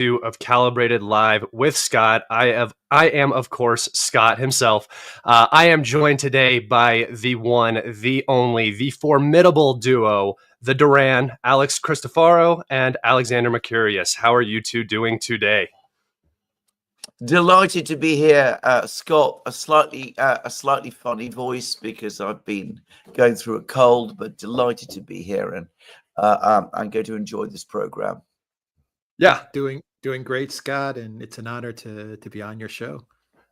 Of Calibrated Live with Scott. I am, of course, Scott himself. I am joined today by the one, the only, the formidable duo, the Duran, Alex Christoforou and Alexander Mercouris. How are you two doing today? Delighted to be here, Scott. A slightly funny voice because I've been going through a cold, but delighted to be here, and I'm going to enjoy this program. Yeah, doing great, Scott, and it's an honor to be on your show.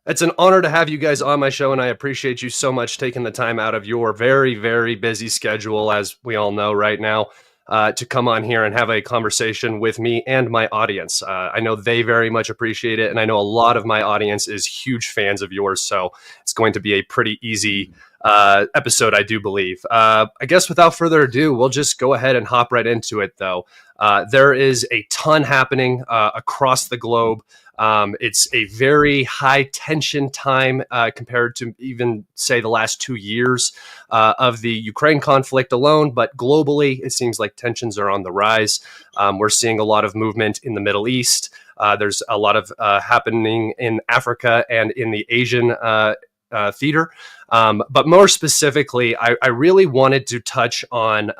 It's an honor to have you guys on my show, and I appreciate you so much taking the time out of your very, very busy schedule, as we all know right now, to come on here and have a conversation with me and my audience. I know they very much appreciate it, and I know a lot of my audience is huge fans of yours, so it's going to be a pretty easy episode, I do believe. I guess without further ado, we'll just go ahead and hop right into it, though. There is a ton happening across the globe. It's a very high tension time compared to even, say, the last 2 years of the Ukraine conflict alone. But globally, it seems like tensions are on the rise. We're seeing a lot of movement in the Middle East. There's a lot of happening in Africa and in the Asian theater. But more specifically, I really wanted to touch on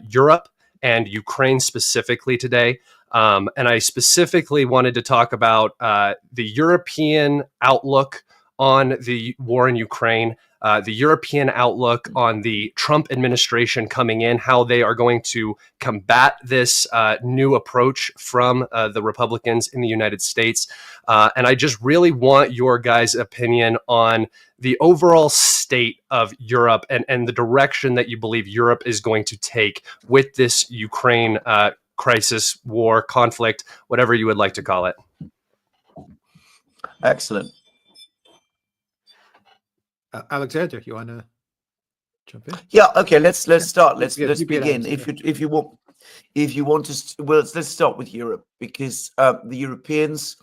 Europe and Ukraine specifically today. And I specifically wanted to talk about the European outlook on the war in Ukraine, the European outlook on the Trump administration coming in, how they are going to combat this new approach from the Republicans in the United States. And I just really want your guys' opinion on the overall state of Europe and the direction that you believe Europe is going to take with this Ukraine crisis, war, conflict, whatever you would like to call it. Excellent. Alexander, you want to jump in? Yeah. Okay. Let's start. Let's You begin. If you want to, well, let's start with Europe, because the Europeans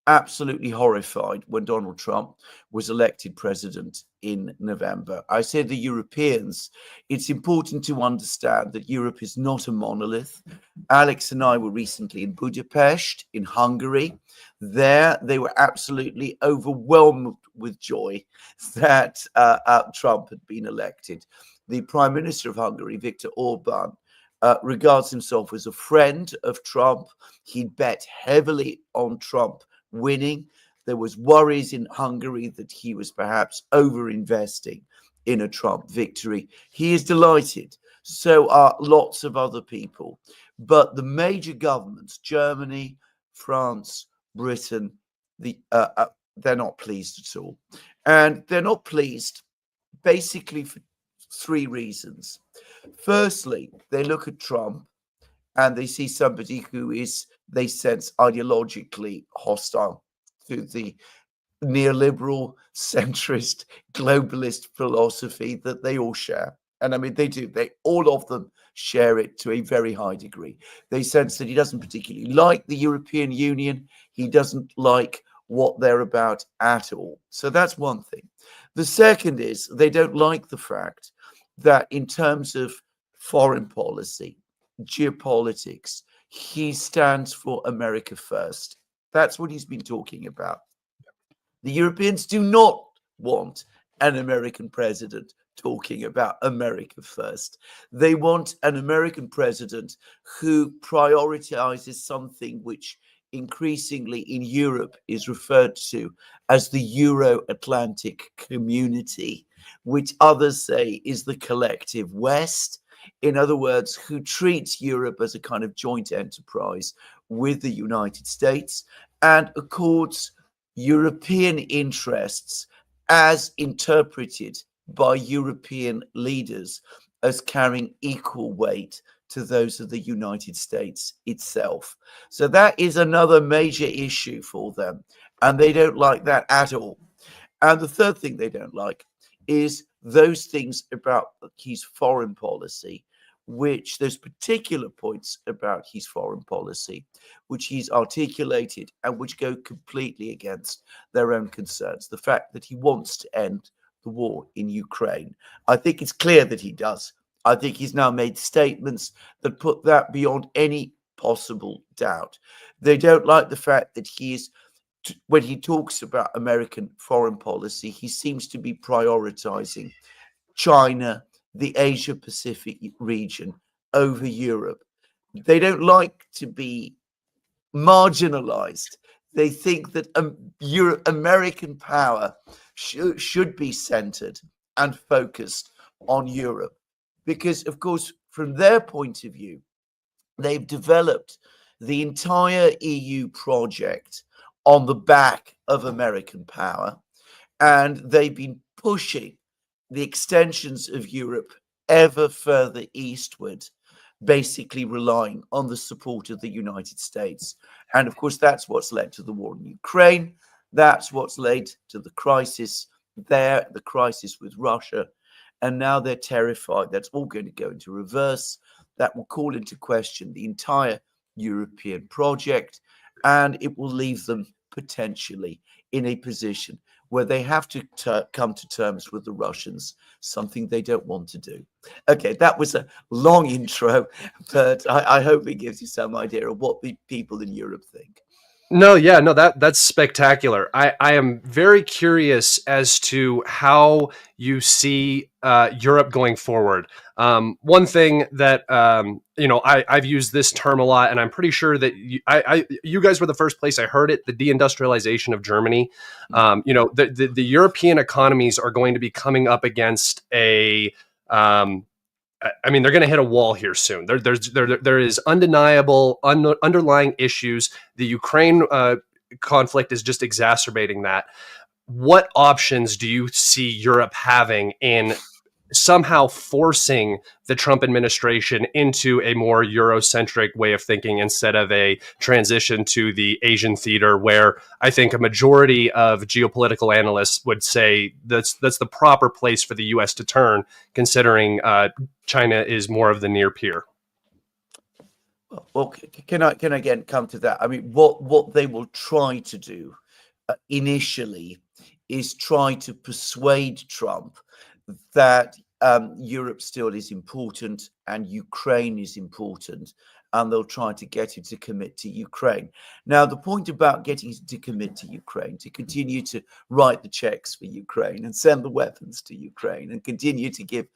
absolutely horrified when Donald Trump was elected president in November. I said the Europeans. It's important to understand that Europe is not a monolith. Alex and I were recently in Budapest, in Hungary. There, they were absolutely overwhelmed with joy that Trump had been elected. The Prime Minister of Hungary, Viktor Orban, regards himself as a friend of Trump. He bet heavily on Trump winning. There was worries in Hungary that he was perhaps over-investing in a Trump victory. He is delighted. So are lots of other people. But the major governments, Germany, France, Britain, they're not pleased at all. And they're not pleased basically for three reasons. Firstly, they look at Trump and they see somebody who is, they sense, ideologically hostile to the neoliberal, centrist, globalist philosophy that they all share. And I mean, they do. All of them share it to a very high degree. They sense that he doesn't particularly like the European Union. He doesn't like what they're about at all. So that's one thing. The second is they don't like the fact that in terms of foreign policy, geopolitics, he stands for America first. That's what he's been talking about. The Europeans do not want an American president talking about America first. They want an American president who prioritizes something which increasingly in Europe is referred to as the Euro-Atlantic community, which others say is the collective West. In other words, who treats Europe as a kind of joint enterprise with the United States and accords European interests as interpreted by European leaders as carrying equal weight to those of the United States itself. So that is another major issue for them, and they don't like that at all. And the third thing they don't like is those things about his foreign policy, which those particular points about his foreign policy, which he's articulated and which go completely against their own concerns. The fact that he wants to end the war in Ukraine. I think it's clear that he does. I think he's now made statements that put that beyond any possible doubt. They don't like the fact that when he talks about American foreign policy, he seems to be prioritizing China, the Asia Pacific region over Europe. They don't like to be marginalized. They think that American power should be centered and focused on Europe. Because, of course, from their point of view, they've developed the entire EU project on the back of American power, and they've been pushing the extensions of Europe ever further eastward, basically relying on the support of the United States. And of course, that's what's led to the war in Ukraine. That's what's led to the crisis there, the crisis with Russia. And now they're terrified that's all going to go into reverse. That will call into question the entire European project, and it will leave them potentially in a position where they have to come to terms with the Russians, something they don't want to do. Okay, that was a long intro, but I hope it gives you some idea of what the people in Europe think. No, that's spectacular. I am very curious as to how you see Europe going forward. One thing that I've used this term a lot, and I'm pretty sure that you guys were the first place I heard it. The deindustrialization of Germany. The European economies are going to be coming up against a they're going to hit a wall here soon. There is undeniable underlying issues. The Ukraine conflict is just exacerbating that. What options do you see Europe having in somehow forcing the Trump administration into a more Eurocentric way of thinking instead of a transition to the Asian theater, where I think a majority of geopolitical analysts would say that's the proper place for the U.S. to turn, considering China is more of the near peer? Well, can I again come to that? I mean, what they will try to do initially is try to persuade Trump that Europe still is important and Ukraine is important, and they'll try to get him to commit to Ukraine. Now, the point about getting to commit to Ukraine, to continue to write the checks for Ukraine and send the weapons to Ukraine and continue to give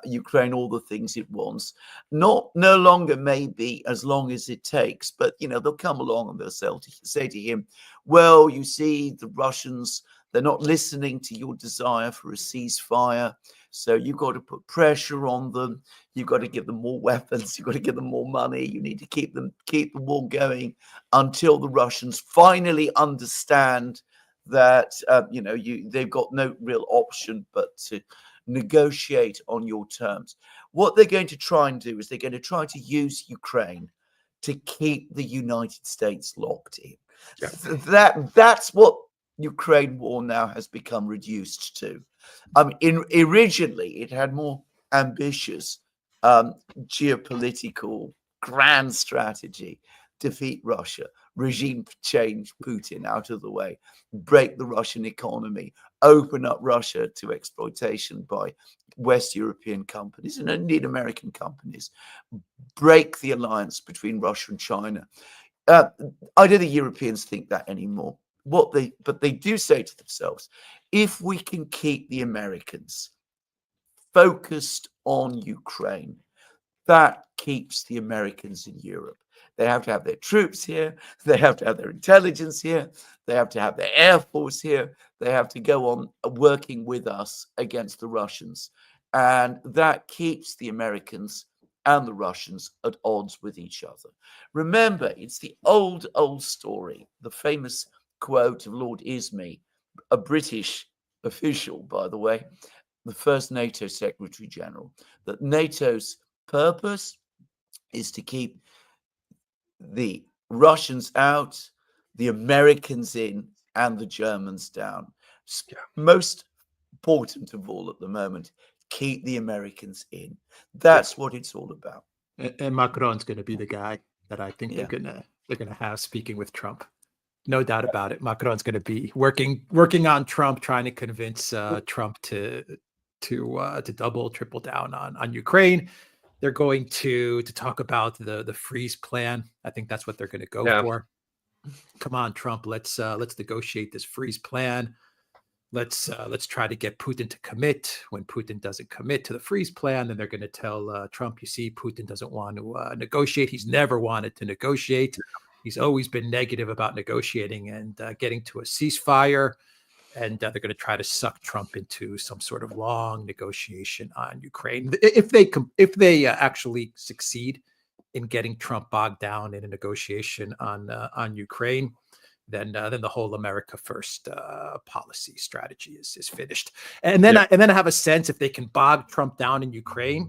Ukraine all the things it wants, no longer maybe as long as it takes, but they'll come along and they'll say to him, well, you see, the Russians, they're not listening to your desire for a ceasefire. So you've got to put pressure on them. You've got to give them more weapons. You've got to give them more money. You need to keep the war going until the Russians finally understand that they've got no real option but to negotiate on your terms. What they're going to try and do is they're going to try to use Ukraine to keep the United States locked in. Yeah. That's what Ukraine war now has become reduced to. Originally, it had more ambitious geopolitical grand strategy: defeat Russia, regime change Putin out of the way, break the Russian economy, open up Russia to exploitation by West European companies and indeed American companies, break the alliance between Russia and China. I don't think Europeans think that anymore. But they do say to themselves, if we can keep the Americans focused on Ukraine, that keeps the Americans in Europe. They have to have their troops here. They have to have their intelligence here. They have to have their air force here. They have to go on working with us against the Russians. And that keeps the Americans and the Russians at odds with each other. Remember, it's the old story, the famous quote of Lord Ismay, a British official, by the way, the first NATO Secretary General, that NATO's purpose is to keep the Russians out, the Americans in, and the Germans down. Most important of all at the moment, keep the Americans in. That's what it's all about. And Macron's going to be the guy that I think they're gonna have speaking with Trump. No doubt about it. Macron's going to be working on Trump, trying to convince Trump to double, triple down on Ukraine. they're going to talk about the freeze plan. I think that's what they're going to go for. Come on, Trump, let's negotiate this freeze plan. Let's try to get Putin to commit. When Putin doesn't commit to the freeze plan, then they're going to tell Trump, you see, Putin doesn't want to negotiate. He's never wanted to negotiate. He's always been negative about negotiating and getting to a ceasefire. And they're going to try to suck Trump into some sort of long negotiation on Ukraine. If they actually succeed in getting Trump bogged down in a negotiation on Ukraine, then the whole America First policy strategy is finished. And then I have a sense if they can bog Trump down in Ukraine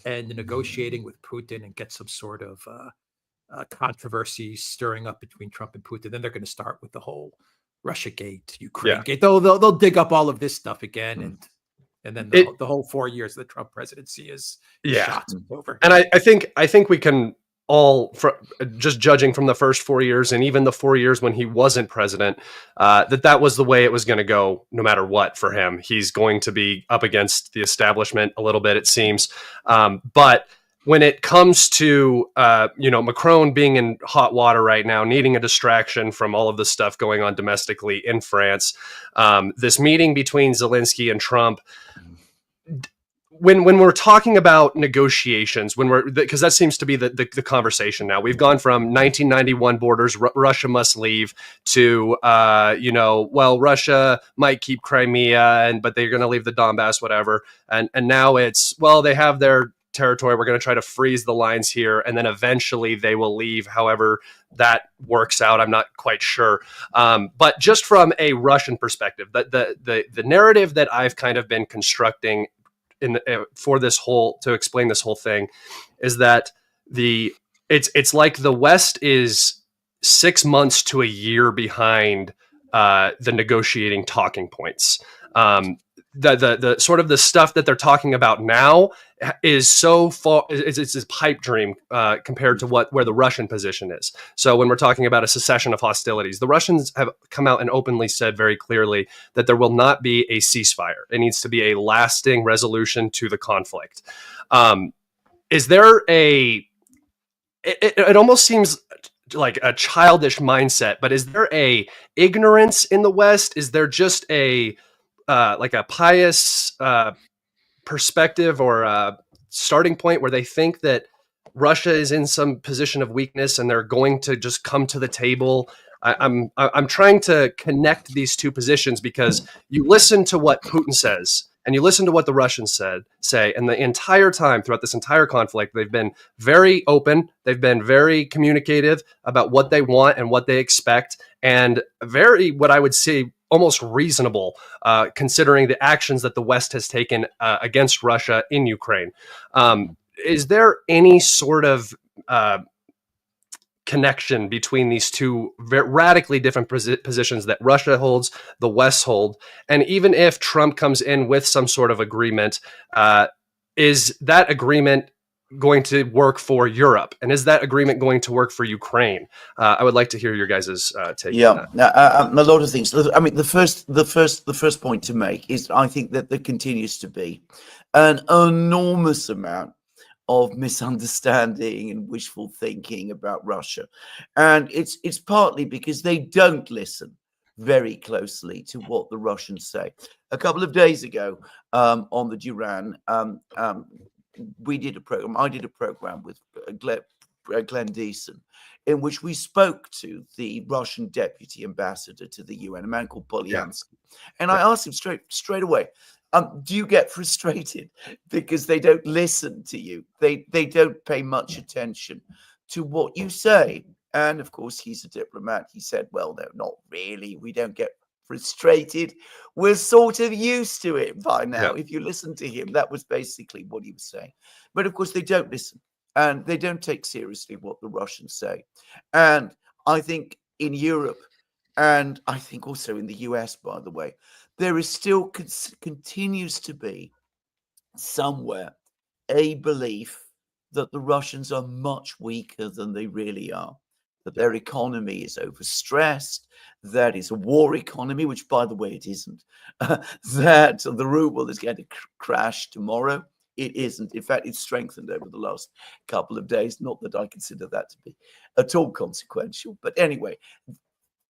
and negotiating with Putin and get some sort of controversy stirring up between Trump and Putin, then they're going to start with the whole Russia Gate, Ukraine Gate. They'll dig up all of this stuff again, and then the whole 4 years of the Trump presidency is shot over. And I think we can all, just judging from the first 4 years and even the 4 years when he wasn't president, that was the way it was going to go no matter what for him. He's going to be up against the establishment a little bit, it seems. But when it comes to, Macron being in hot water right now, needing a distraction from all of the stuff going on domestically in France, this meeting between Zelensky and Trump, when we're talking about negotiations, because that seems to be the conversation now. We've gone from 1991 borders, Russia must leave, to Russia might keep Crimea, but they're going to leave the Donbass, whatever. And now it's, they have their territory. We're going to try to freeze the lines here, and then eventually they will leave. However that works out, I'm not quite sure. But just from a Russian perspective, the narrative that I've kind of been constructing to explain this whole thing is that it's like the West is 6 months to a year behind the negotiating talking points. The sort of the stuff that they're talking about now is so far, it's a pipe dream compared to where the Russian position is. So when we're talking about a cessation of hostilities, the Russians have come out and openly said very clearly that there will not be a ceasefire. It needs to be a lasting resolution to the conflict. Is there it almost seems like a childish mindset, but is there a ignorance in the West? Is there just a pious perspective or a starting point where they think that Russia is in some position of weakness and they're going to just come to the table? I'm trying to connect these two positions, because you listen to what Putin says and you listen to what the Russians say, and the entire time throughout this entire conflict, they've been very open. They've been very communicative about what they want and what they expect, and very, what I would say, almost reasonable, considering the actions that the West has taken against Russia in Ukraine. Is there any sort of connection between these two radically different positions that Russia holds, the West hold? And even if Trump comes in with some sort of agreement, is that agreement going to work for Europe? And is that agreement going to work for Ukraine? I would like to hear your guys' take on that. A lot of things. I mean, the first point to make is I think that there continues to be an enormous amount of misunderstanding and wishful thinking about Russia. And it's partly because they don't listen very closely to what the Russians say. A couple of days ago on the Duran, we did a program. I did a program with Glenn Deason, in which we spoke to the Russian deputy ambassador to the UN, a man called Polyansky. And I asked him straight away, do you get frustrated because they don't listen to you? They don't pay much attention to what you say. And of course, he's a diplomat. He said, well, no, not really. We don't get frustrated. We're sort of used to it by now. If you listen to him, that was basically what he was saying. But of course, they don't listen, and they don't take seriously what the Russians say. And I think in Europe, and I think also in the US, by the way, there is still continues to be somewhere a belief that the Russians are much weaker than they really are, that their economy is overstressed, that is a war economy, which, by the way, it isn't, that the ruble is going to crash tomorrow It isn't. In fact, it's strengthened over the last couple of days. Not that I consider that to be at all consequential. But anyway,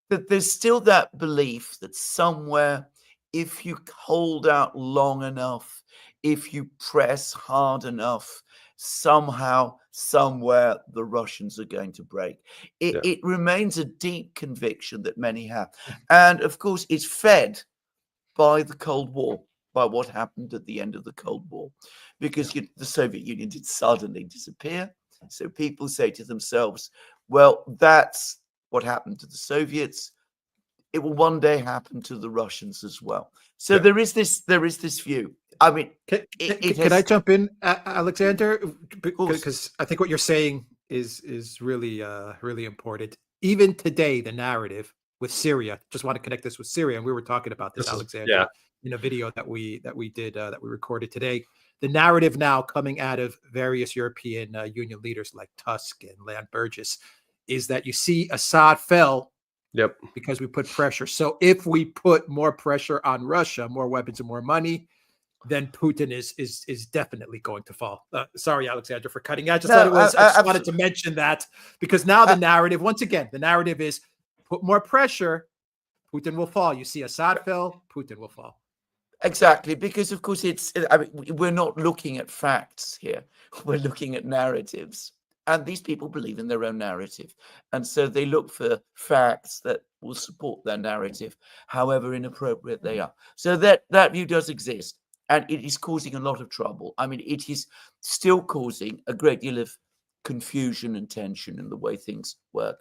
there's still that belief that somewhere, if you hold out long enough, if you press hard enough, somehow, somewhere, the Russians are going to break. It remains a deep conviction that many have. And of course, it's fed by the Cold War, by what happened at the end of the Cold War, because the Soviet Union did suddenly disappear. So people say to themselves, well, that's what happened to the Soviets. It will one day happen to the Russians as well. So there is this view. I mean, can I jump in, Alexander? Because I think what you're saying is really really important. Even today, the narrative with Syria. Just want to connect this with Syria, and we were talking about this, Alexander, in a video that we recorded today. The narrative now coming out of various European Union leaders like Tusk and Leon Burgess is that you see Assad fell. Yep. Because we put pressure. So if we put more pressure on Russia, more weapons and more money, then Putin is definitely going to fall. Sorry, Alexander, for cutting. I just wanted to mention that, because now the narrative, once again, the narrative is put more pressure, Putin will fall. You see Assad fell, Putin will fall. Exactly, because of course we're not looking at facts here. We're looking at narratives. And these people believe in their own narrative. And so they look for facts that will support their narrative, however inappropriate they are. So that view does exist. And it is causing a lot of trouble. I mean, it is still causing a great deal of confusion and tension in the way things work.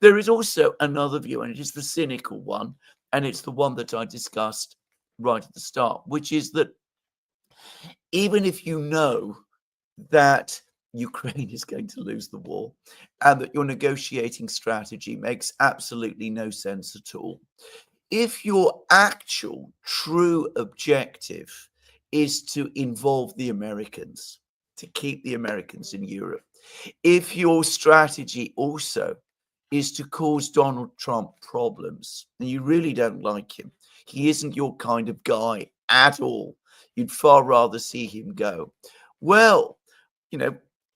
There is also another view, and it is the cynical one. And it's the one that I discussed right at the start, which is that even if you know that Ukraine is going to lose the war and that your negotiating strategy makes absolutely no sense at all, if your actual true objective is to involve the Americans, to keep the Americans in Europe, if your strategy also is to cause Donald Trump problems, and you really don't like him, he isn't your kind of guy at all, you'd far rather see him go, well,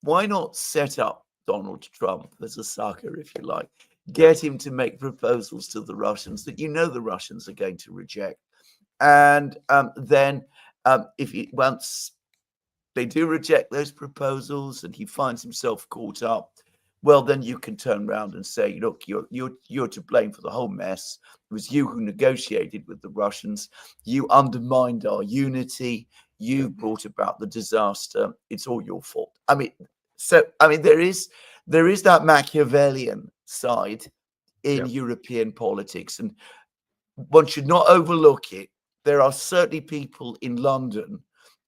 why not set up Donald Trump as a sucker, if you like? Get him to make proposals to the Russians that the Russians are going to reject. And then once they do reject those proposals and he finds himself caught up, well, then you can turn around and say, look, you're to blame for the whole mess. It was you who negotiated with the Russians. You undermined our unity. You brought about the disaster. It's all your fault. There is that Machiavellian side in European politics, and one should not overlook it. There are certainly people in London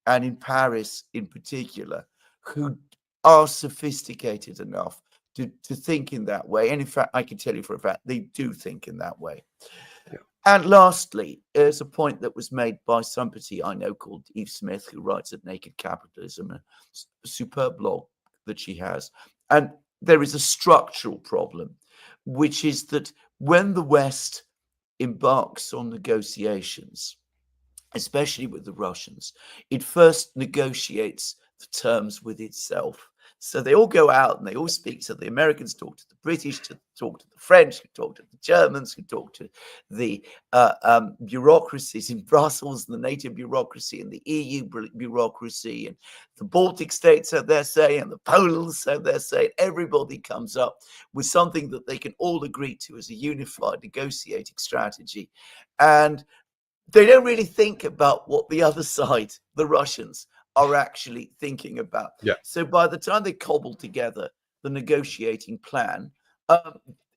and in Paris in particular who are sophisticated enough to think in that way. And in fact, I can tell you for a fact, they do think in that way. Yeah. And lastly, there's a point that was made by somebody I know called Eve Smith, who writes at Naked Capitalism, a superb blog that she has. And there is a structural problem, which is that when the West embarks on negotiations, especially with the Russians, it first negotiates the terms with itself. So they all go out and they all speak to the Americans, talk to the British, talk to the French, talk to the Germans, talk to the bureaucracies in Brussels, the NATO bureaucracy and the EU bureaucracy, and the Baltic states have their say, and the Poles have their say. Everybody comes up with something that they can all agree to as a unified negotiating strategy. And they don't really think about what the other side, the Russians, are actually thinking about. Yeah. So by the time they cobble together the negotiating plan,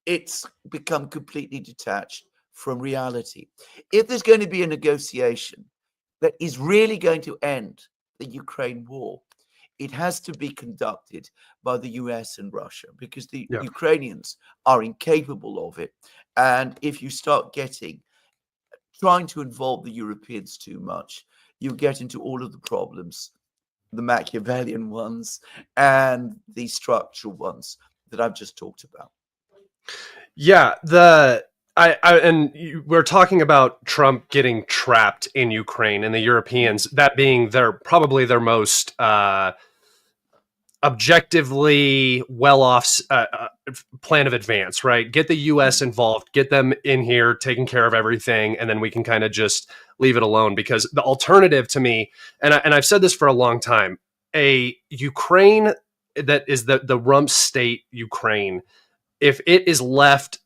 it's become completely detached from reality. If there's going to be a negotiation that is really going to end the Ukraine war, it has to be conducted by the US and Russia, because the Ukrainians are incapable of it. And if you start trying to involve the Europeans too much, you get into all of the problems, the Machiavellian ones and the structural ones that I've just talked about. Yeah, We're talking about Trump getting trapped in Ukraine and the Europeans, that being probably their most objectively well-off plan of advance, right? Get the U.S. involved, get them in here, taking care of everything, and then we can kind of just leave it alone. Because the alternative to me, and I've said this for a long time, a Ukraine that is the rump state Ukraine, if it is left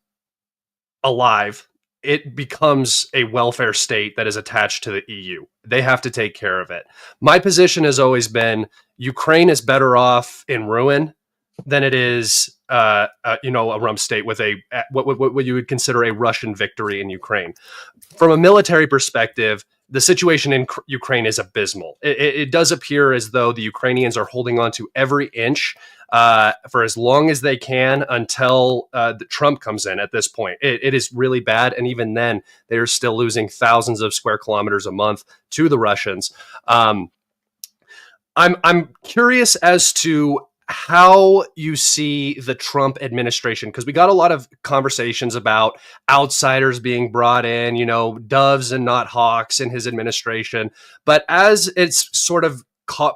alive, it becomes a welfare state that is attached to the EU. They have to take care of it. My position has always been Ukraine is better off in ruin than it is, a rump state with what you would consider a Russian victory in Ukraine. From a military perspective, the situation in Ukraine is abysmal. It does appear as though the Ukrainians are holding on to every inch for as long as they can until Trump comes in. At this point, it is really bad, and even then, they're still losing thousands of square kilometers a month to the Russians. I'm curious as to how you see the Trump administration, because we got a lot of conversations about outsiders being brought in, doves and not hawks in his administration. But as it's sort of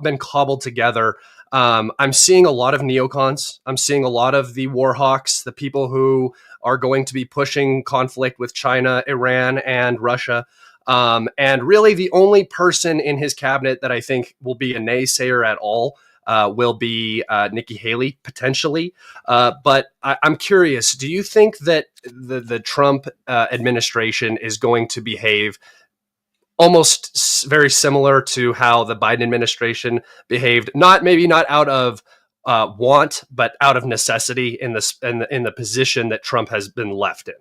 been cobbled together, I'm seeing a lot of neocons. I'm seeing a lot of the war hawks, the people who are going to be pushing conflict with China, Iran, and Russia. And really the only person in his cabinet that I think will be a naysayer at all will be Nikki Haley, potentially. But I'm curious, do you think that the Trump administration is going to behave almost very similar to how the Biden administration behaved, maybe not out of want, but out of necessity in the position that Trump has been left in?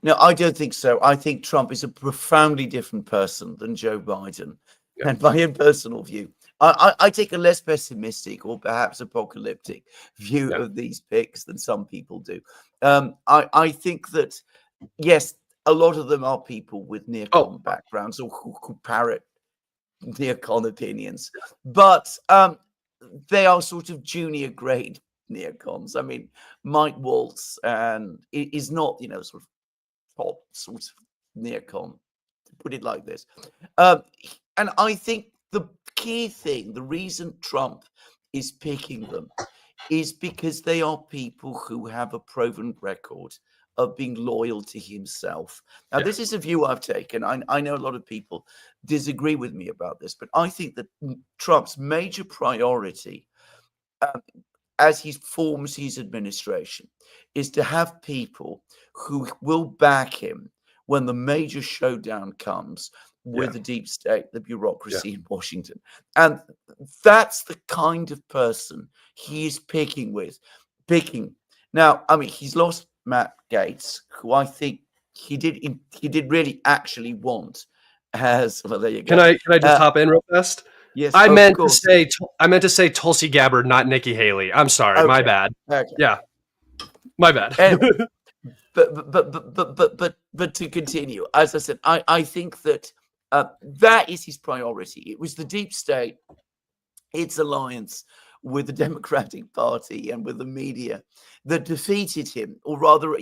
No, I don't think so. I think Trump is a profoundly different person than Joe Biden. Yeah. And my own personal view, I take a less pessimistic or perhaps apocalyptic view of these picks than some people do. I think that, yes, a lot of them are people with neocon backgrounds or who parrot neocon opinions, but they are sort of junior grade neocons. I mean, Mike Waltz is not, sort of top sort of neocon, to put it like this. And I think the key thing, the reason Trump is picking them is because they are people who have a proven record of being loyal to himself. Now, this is a view I've taken. I know a lot of people disagree with me about this, but I think that Trump's major priority as he forms his administration is to have people who will back him when the major showdown comes with the deep state, the bureaucracy in Washington. And that's the kind of person he is picking. Now, I mean, he's lost Matt Gaetz, who I think he did really actually want as well. There you go. Can I just hop in real fast? Yes, I meant to say Tulsi Gabbard, not Nikki Haley. I'm sorry, my bad. Okay. Yeah, my bad. But to continue, as I said, I think that that is his priority. It was the deep state, its alliance with the Democratic Party and with the media that defeated him, or rather,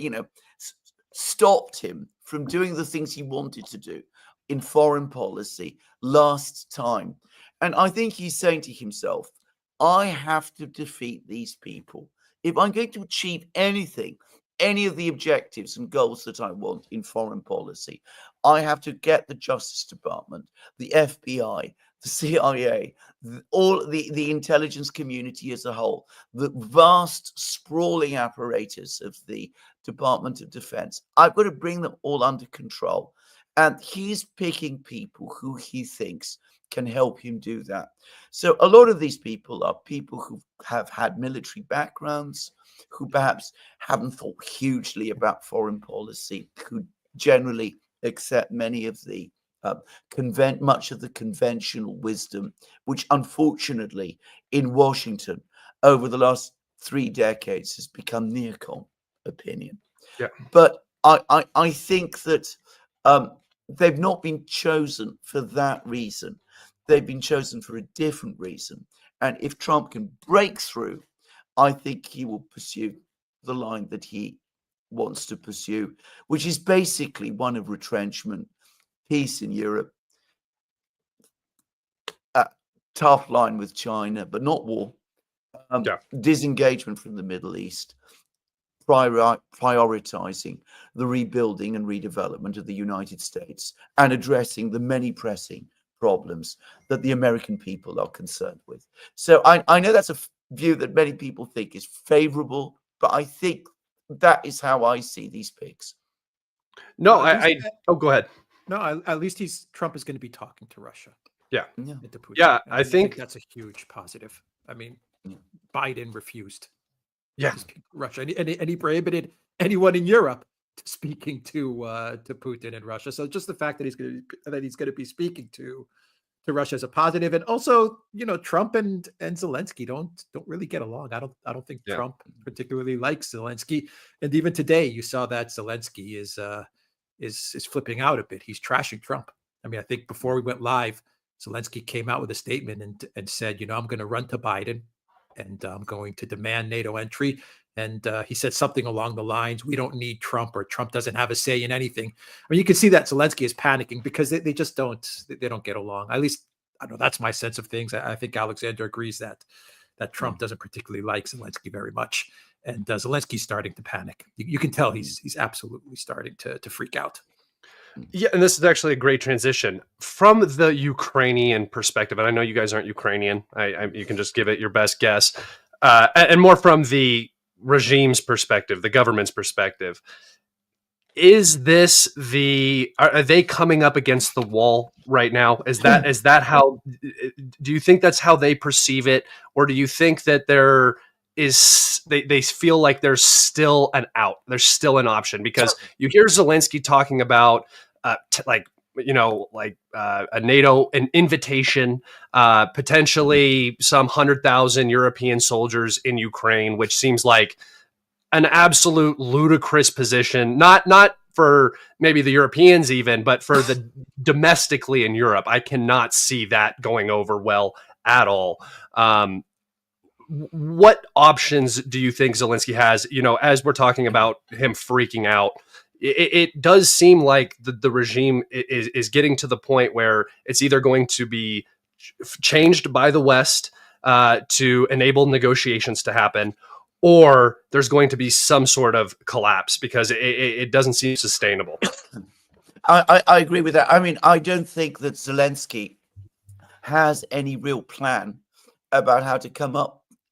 stopped him from doing the things he wanted to do in foreign policy last time. And I think he's saying to himself, I have to defeat these people. If I'm going to achieve anything, any of the objectives and goals that I want in foreign policy, I have to get the Justice Department, the FBI, the CIA, all the intelligence community as a whole, the vast sprawling apparatus of the Department of Defense. I've got to bring them all under control. And he's picking people who he thinks can help him do that. So a lot of these people are people who have had military backgrounds, who perhaps haven't thought hugely about foreign policy, who generally accept many of the much of the conventional wisdom, which unfortunately in Washington over the last 3 decades has become neocon opinion. Yeah. But I think that they've not been chosen for that reason. They've been chosen for a different reason. And if Trump can break through, I think he will pursue the line that he wants to pursue, which is basically one of retrenchment, peace in Europe, tough line with China, but not war, disengagement from the Middle East, prioritizing the rebuilding and redevelopment of the United States, and addressing the many pressing problems that the American people are concerned with. So I know that's a view that many people think is favorable, but I think that is how I see these picks. No, go ahead. No, at least Trump is going to be talking to Russia. Yeah. To Putin. Yeah, I think that's a huge positive. I mean, Biden refused to speak to Russia, and he prohibited anyone in Europe speaking to Putin and Russia. So just the fact that he's going to be speaking to Russia is a positive. And also, Trump and Zelensky don't really get along. I don't think Trump particularly likes Zelensky. And even today, you saw that Zelensky is flipping out a bit. He's trashing Trump. I mean, I think before we went live, Zelensky came out with a statement and said, I'm going to run to Biden and I'm going to demand NATO entry. And he said something along the lines, we don't need Trump, or Trump doesn't have a say in anything. I mean, you can see that Zelensky is panicking because they just don't get along. At least, I don't know, that's my sense of things. I think Alexander agrees that Trump doesn't particularly like Zelensky very much. And Zelensky's starting to panic. You can tell he's absolutely starting to freak out. Yeah, and this is actually a great transition from the Ukrainian perspective. And I know you guys aren't Ukrainian. You can just give it your best guess. And more from the regime's perspective, the government's perspective. Is this are they coming up against the wall right now? Is that how, do you think that's how they perceive it? Or do you think that they feel like there's still an out, there's still an option? Because you hear Zelensky talking about a NATO, an invitation, potentially some 100,000 European soldiers in Ukraine, which seems like an absolute ludicrous position, not for maybe the Europeans even, but for the domestically in Europe. I cannot see that going over well at all. What options do you think Zelensky has? As we're talking about him freaking out, it does seem like the regime is getting to the point where it's either going to be changed by the West to enable negotiations to happen, or there's going to be some sort of collapse because it doesn't seem sustainable. I agree with that. I mean, I don't think that Zelensky has any real plan about how to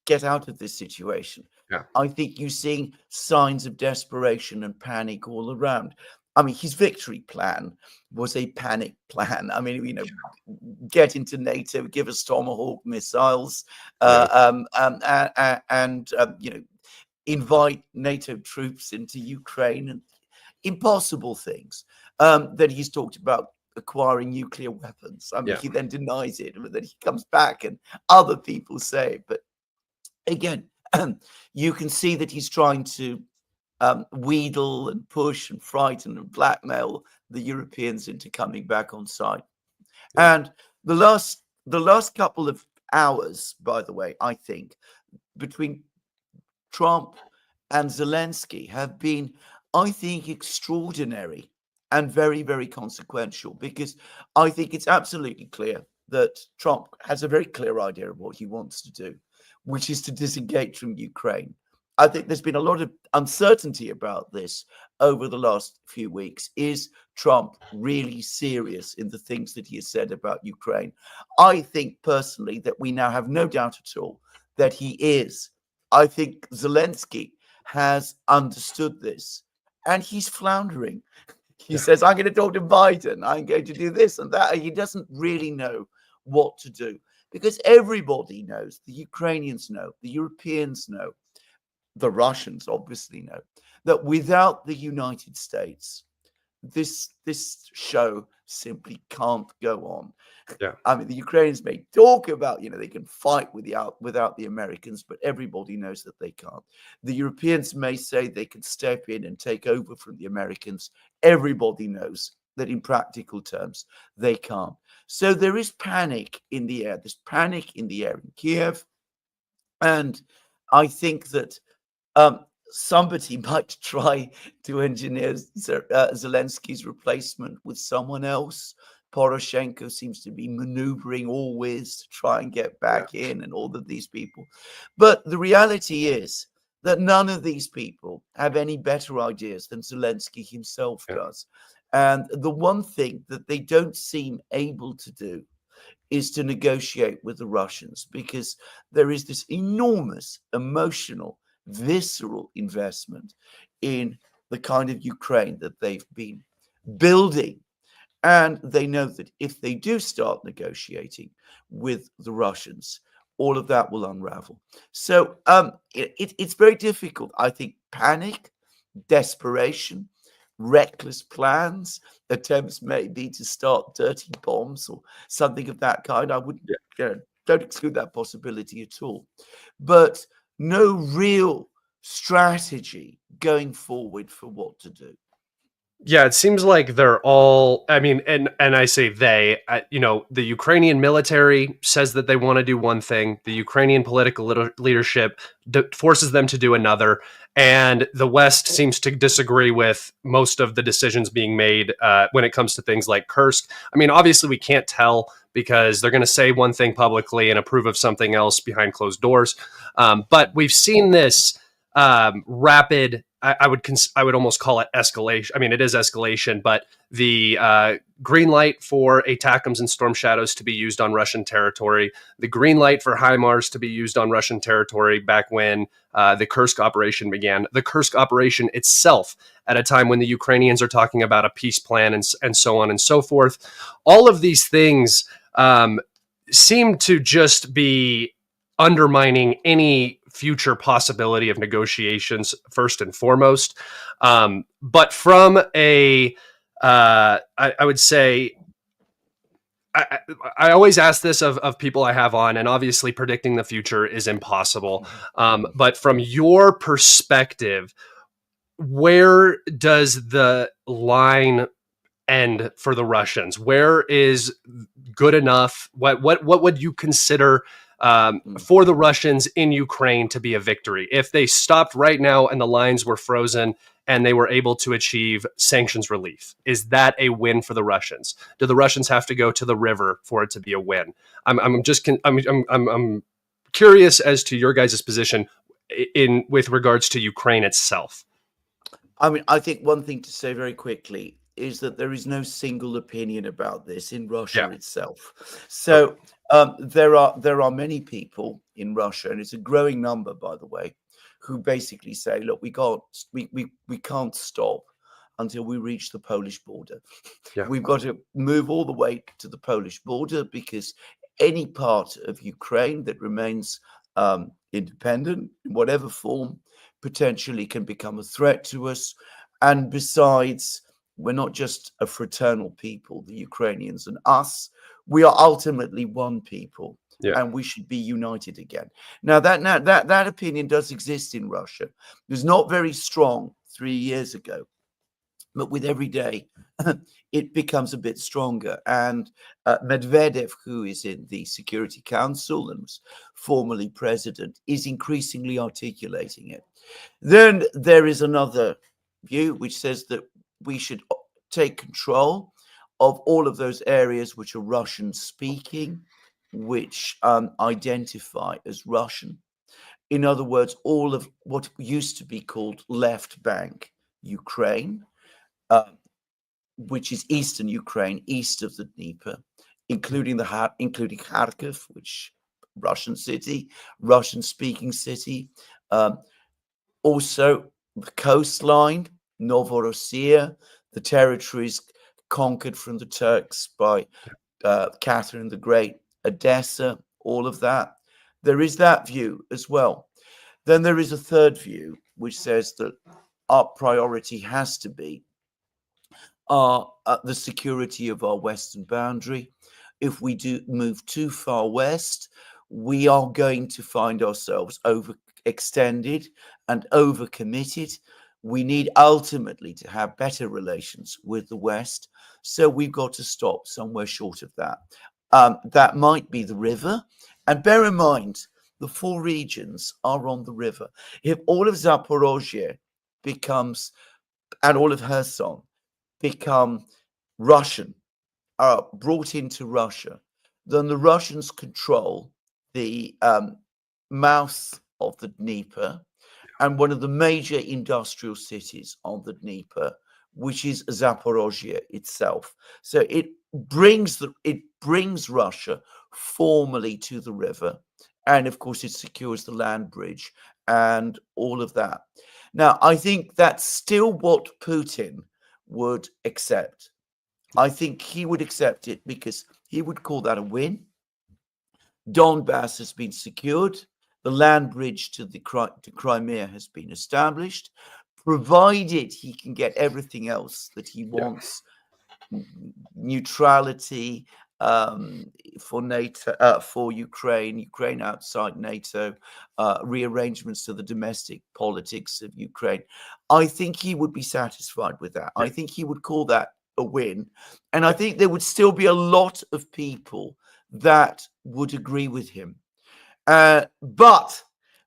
get out of this situation. Yeah. I think you're seeing signs of desperation and panic all around. I mean, his victory plan was a panic plan. I mean, get into NATO, give us Tomahawk missiles, invite NATO troops into Ukraine, and impossible things. Then he's talked about acquiring nuclear weapons. I mean, he then denies it, but then he comes back and other people say it. But again, you can see that he's trying to wheedle and push and frighten and blackmail the Europeans into coming back on side. And the last couple of hours, by the way, I think, between Trump and Zelensky have been, I think, extraordinary and very, very consequential, because I think it's absolutely clear that Trump has a very clear idea of what he wants to do, which is to disengage from Ukraine. I think there's been a lot of uncertainty about this over the last few weeks. Is Trump really serious in the things that he has said about Ukraine? I think personally that we now have no doubt at all that he is. I think Zelensky has understood this and he's floundering. He says, I'm going to talk to Biden. I'm going to do this and that. He doesn't really know what to do, because everybody knows, the Ukrainians know, the Europeans know, the Russians obviously know, that without the United States, this show simply can't go on. Yeah. I mean, the Ukrainians may talk about, they can fight without the Americans, but everybody knows that they can't. The Europeans may say they can step in and take over from the Americans. Everybody knows that in practical terms, they can't. So there is panic in the air. There's panic in the air in Kiev. And I think that somebody might try to engineer Zelensky's replacement with someone else. Poroshenko seems to be maneuvering always to try and get back in, and all of these people. But the reality is that none of these people have any better ideas than Zelensky himself does. And the one thing that they don't seem able to do is to negotiate with the Russians, because there is this enormous emotional, visceral investment in the kind of Ukraine that they've been building. And they know that if they do start negotiating with the Russians, all of that will unravel. So it's very difficult. I think panic, desperation, reckless plans, attempts maybe to start dirty bombs or something of that kind. I wouldn't, don't exclude that possibility at all. But no real strategy going forward for what to do. Yeah, it seems like they're all, I mean, and I say they, the Ukrainian military says that they want to do one thing. The Ukrainian political leadership forces them to do another. And the West seems to disagree with most of the decisions being made when it comes to things like Kursk. I mean, obviously we can't tell because they're going to say one thing publicly and approve of something else behind closed doors. But we've seen this rapid, I would almost call it escalation. I mean, it is escalation, but the green light for ATACMS and Storm Shadows to be used on Russian territory, the green light for HIMARS to be used on Russian territory back when the Kursk operation began, the Kursk operation itself at a time when the Ukrainians are talking about a peace plan and so on and so forth. All of these things seem to just be undermining any future possibility of negotiations first and foremost. But from I would say, I always ask this of people I have on, and obviously predicting the future is impossible. But from your perspective, where does the line end for the Russians? Where is good enough? What would you consider for the Russians in Ukraine to be a victory? If they stopped right now and the lines were frozen and they were able to achieve sanctions relief, is that a win for the Russians? Do the Russians have to go to the river for it to be a win? I'm curious as to your guys' position with regards to Ukraine itself. I mean, I think one thing to say very quickly is that there is no single opinion about this in Russia itself. So there are many people in Russia, and it's a growing number, by the way, who basically say, look, we can't stop until we reach the Polish border. We've got to move all the way to the Polish border, because any part of Ukraine that remains independent in whatever form potentially can become a threat to us. And besides, we're not just a fraternal people, the Ukrainians and us. We are ultimately one people, and we should be united again. Now that opinion does exist in Russia. It was not very strong 3 years ago, but with every day, it becomes a bit stronger. And Medvedev, who is in the Security Council and was formerly president, is increasingly articulating it. Then there is another view which says that we should take control of all of those areas which are Russian speaking, which identify as Russian. In other words, all of what used to be called left bank Ukraine, which is eastern Ukraine, east of the Dnieper, including Kharkiv, which Russian city, Russian speaking city, also the coastline, Novorossiya, the territories conquered from the Turks by Catherine the Great, Odessa, all of that. There is that view as well. Then there is a third view, which says that our priority has to be the security of our western boundary. If we do move too far west, we are going to find ourselves overextended and overcommitted. We need ultimately to have better relations with the West. So we've got to stop somewhere short of that. That might be the river. And bear in mind The 4 regions are on the river. If all of Zaporozhye becomes, and all of Kherson become Russian, are brought into Russia, then the Russians control the mouth of the Dnieper and one of the major industrial cities on the Dnieper, which is Zaporozhye itself. So it brings Russia formally to the river, and of course it secures the land bridge and all of that. Now, I think that's still what Putin would accept. I think he would accept it because he would call that a win. Donbass has been secured. The land bridge to Crimea has been established, provided he can get everything else that he wants. Neutrality for NATO, for Ukraine outside NATO, rearrangements to the domestic politics of Ukraine. I think he would be satisfied with that. I think he would call that a win. And I think there would still be a lot of people that would agree with him. But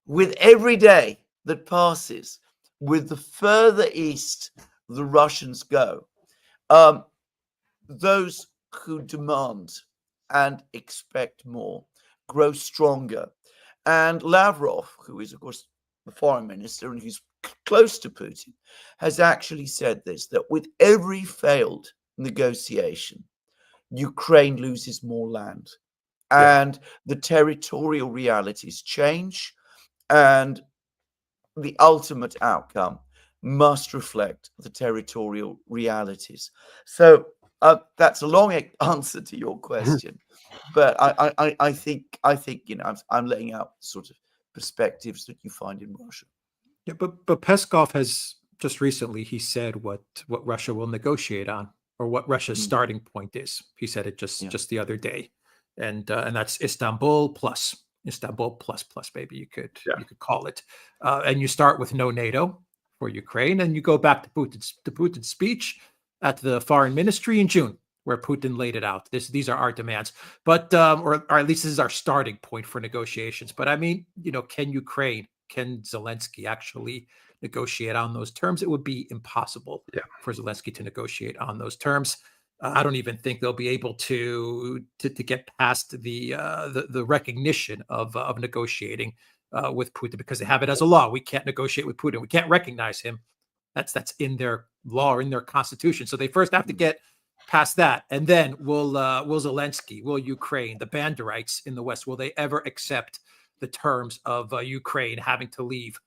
with every day that passes, with the further east the Russians go, those who demand and expect more grow stronger. And Lavrov, who is, of course, the foreign minister and who's close to Putin, has actually said this, that with every failed negotiation, Ukraine loses more land. And the territorial realities change, and the ultimate outcome must reflect the territorial realities. So that's a long answer to your question, but I think I'm laying out sort of perspectives that you find in Russia. Yeah, but Peskov has just recently, he said what Russia will negotiate on, or what Russia's starting point is. He said it just the other day. And that's Istanbul plus, baby. You could call it. And you start with no NATO for Ukraine, and you go back to Putin's speech at the foreign ministry in June, where Putin laid it out. These are our demands, but or at least this is our starting point for negotiations. But I mean, can Zelensky actually negotiate on those terms? It would be impossible for Zelensky to negotiate on those terms. I don't even think they'll be able to get past the recognition of negotiating with Putin, because they have it as a law. We can't negotiate with Putin. We can't recognize him. That's in their law or in their constitution. So they first have to get past that, and then will Zelensky, will Ukraine, the Banderites in the West, will they ever accept the terms of Ukraine having to leave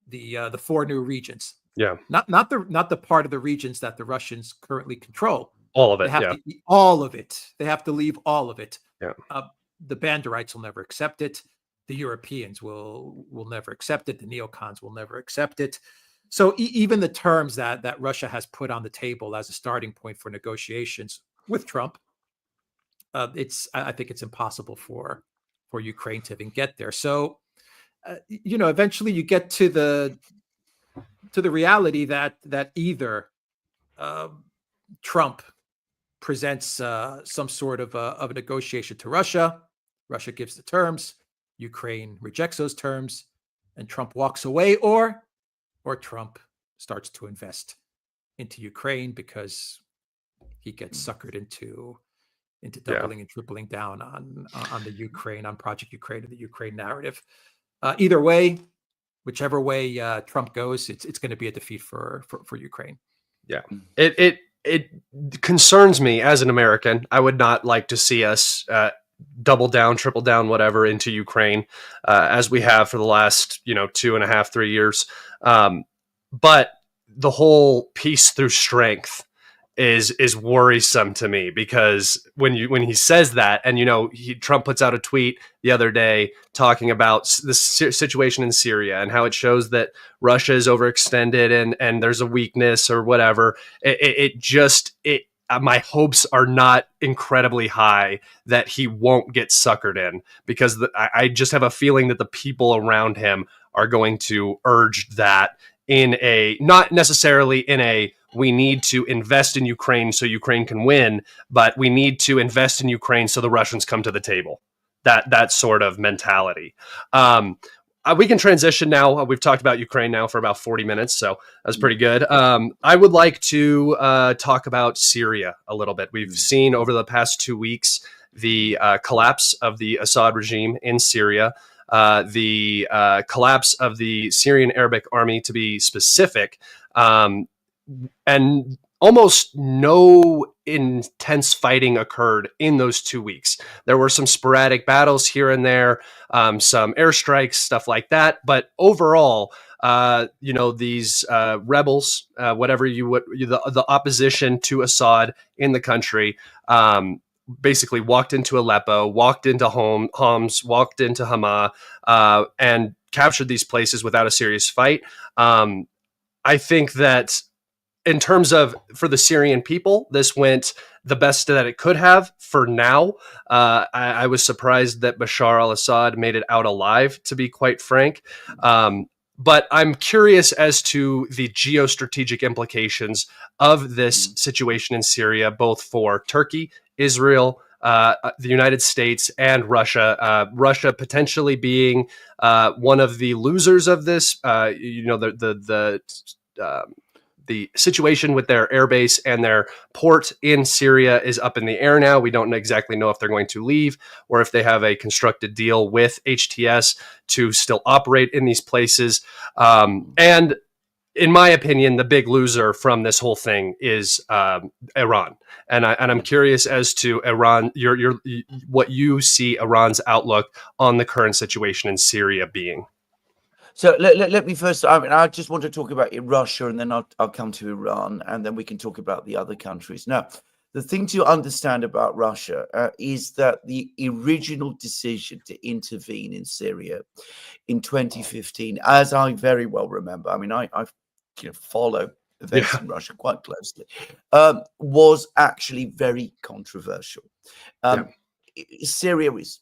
the 4 new regions? Yeah, not the part of the regions that the Russians currently control. All of it. They have to eat all of it. They have to leave all of it. Yeah. The Banderites will never accept it. The Europeans will never accept it. The neocons will never accept it. So even the terms that Russia has put on the table as a starting point for negotiations with Trump, I think it's impossible for Ukraine to even get there. So, eventually you get to the reality that either Trump presents some sort of a negotiation to Russia. Russia gives the terms. Ukraine rejects those terms, and Trump walks away, or Trump starts to invest into Ukraine because he gets suckered into doubling and tripling down on the Ukraine, on Project Ukraine, and the Ukraine narrative. Either way, whichever way Trump goes, it's going to be a defeat for Ukraine. Yeah, it concerns me as an American. I would not like to see us double down, triple down, whatever, into Ukraine as we have for the last 2.5, 3 years. But the whole peace through strength is worrisome to me, because when he says that, and Trump puts out a tweet the other day talking about the situation in Syria and how it shows that Russia is overextended and there's a weakness or whatever. My hopes are not incredibly high that he won't get suckered in, because I just have a feeling that the people around him are going to urge that not necessarily in a we need to invest in Ukraine so Ukraine can win, but we need to invest in Ukraine so the Russians come to the table. that sort of mentality. We can transition now. We've talked about Ukraine now for about 40 minutes, so that's pretty good. I would like to talk about Syria a little bit. We've seen over the past 2 weeks the collapse of the Assad regime in Syria, the collapse of the Syrian Arabic Army, to be specific, and almost no intense fighting occurred in those 2 weeks. There were some sporadic battles here and there, some airstrikes, stuff like that. But overall, these rebels, whatever the opposition to Assad in the country, basically walked into Aleppo, walked into Homs, walked into Hama, and captured these places without a serious fight. I think that in terms of for the Syrian people, this went the best that it could have for now. I was surprised that Bashar al-Assad made it out alive, to be quite frank. But I'm curious as to the geostrategic implications of this situation in Syria, both for Turkey, Israel, the United States, and Russia. Russia potentially being one of the losers of this. The situation with their airbase and their port in Syria is up in the air now. We don't exactly know if they're going to leave or if they have a constructed deal with HTS to still operate in these places. And in my opinion, the big loser from this whole thing is Iran. And I'm curious as to Iran, what you see Iran's outlook on the current situation in Syria being. So let me first, I just want to talk about Russia, and then I'll come to Iran, and then we can talk about the other countries. Now, the thing to understand about Russia is that the original decision to intervene in Syria in 2015, as I very well remember, I follow events in Russia quite closely, was actually very controversial. Syria is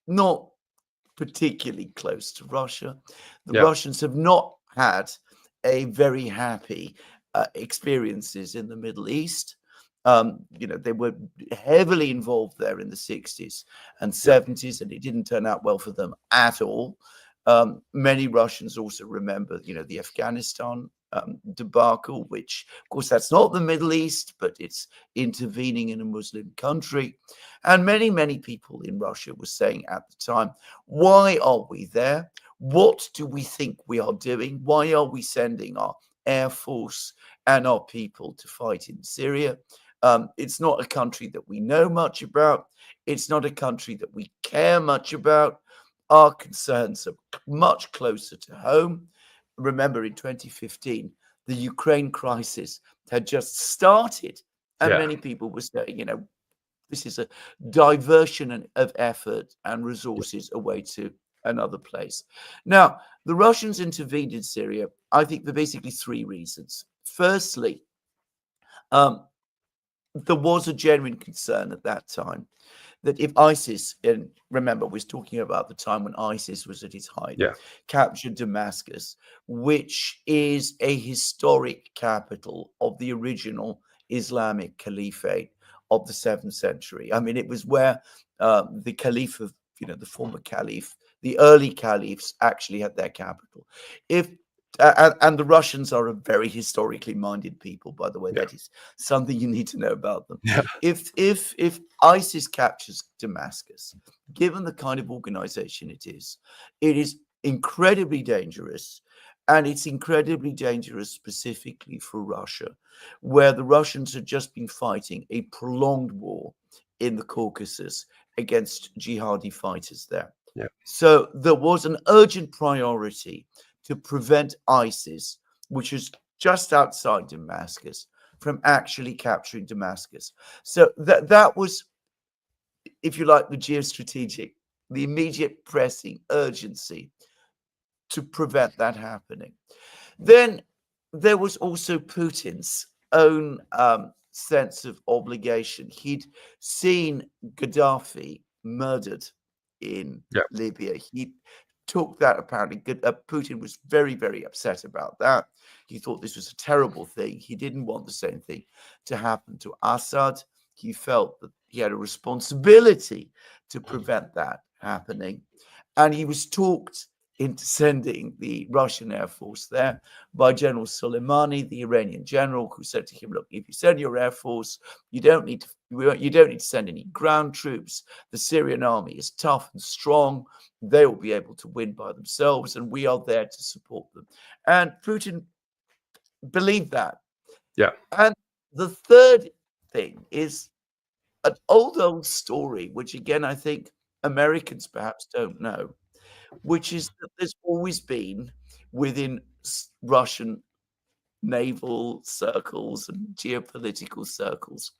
not particularly close to Russia. The Russians have not had a very happy experiences in the Middle East. They were heavily involved there in the 60s and 70s, and it didn't turn out well for them at all. Many Russians also remember, the Afghanistan debacle, which, of course, that's not the Middle East, but it's intervening in a Muslim country. And many, many people in Russia were saying at the time, why are we there? What do we think we are doing? Why are we sending our air force and our people to fight in Syria? It's not a country that we know much about. It's not a country that we care much about. Our concerns are much closer to home. Remember, in 2015, the Ukraine crisis had just started, and many people were saying, this is a diversion of effort and resources away to another place. Now, the Russians intervened in Syria, I think, for basically three reasons. Firstly, there was a genuine concern at that time that if ISIS, and remember, we're talking about the time when ISIS was at its height, captured Damascus, which is a historic capital of the original Islamic Caliphate of the 7th century. It was where the Caliph of, the former Caliph, the early Caliphs actually had their capital. And the Russians are a very historically minded people, by the way. That is something you need to know about them. If ISIS captures Damascus, given the kind of organization it is incredibly dangerous. And it's incredibly dangerous specifically for Russia, where the Russians have just been fighting a prolonged war in the Caucasus against jihadi fighters there. So there was an urgent priority to prevent ISIS, which is just outside Damascus, from actually capturing Damascus. So that was, if you like, the immediate pressing urgency to prevent that happening. Then there was also Putin's own sense of obligation. He'd seen Gaddafi murdered in Libya. He took that, apparently. Putin was very, very upset about that. He thought this was a terrible thing. He didn't want the same thing to happen to Assad. He felt that he had a responsibility to prevent that happening. And he was talked into sending the Russian Air Force there by General Soleimani, the Iranian general, who said to him, look, if you send your Air Force, you don't need to send any ground troops. The Syrian army is tough and strong. They will be able to win by themselves, and we are there to support them. And Putin believed that. Yeah. And the third thing is an old story, which again, I think Americans perhaps don't know, which is that there's always been within Russian naval circles and geopolitical circles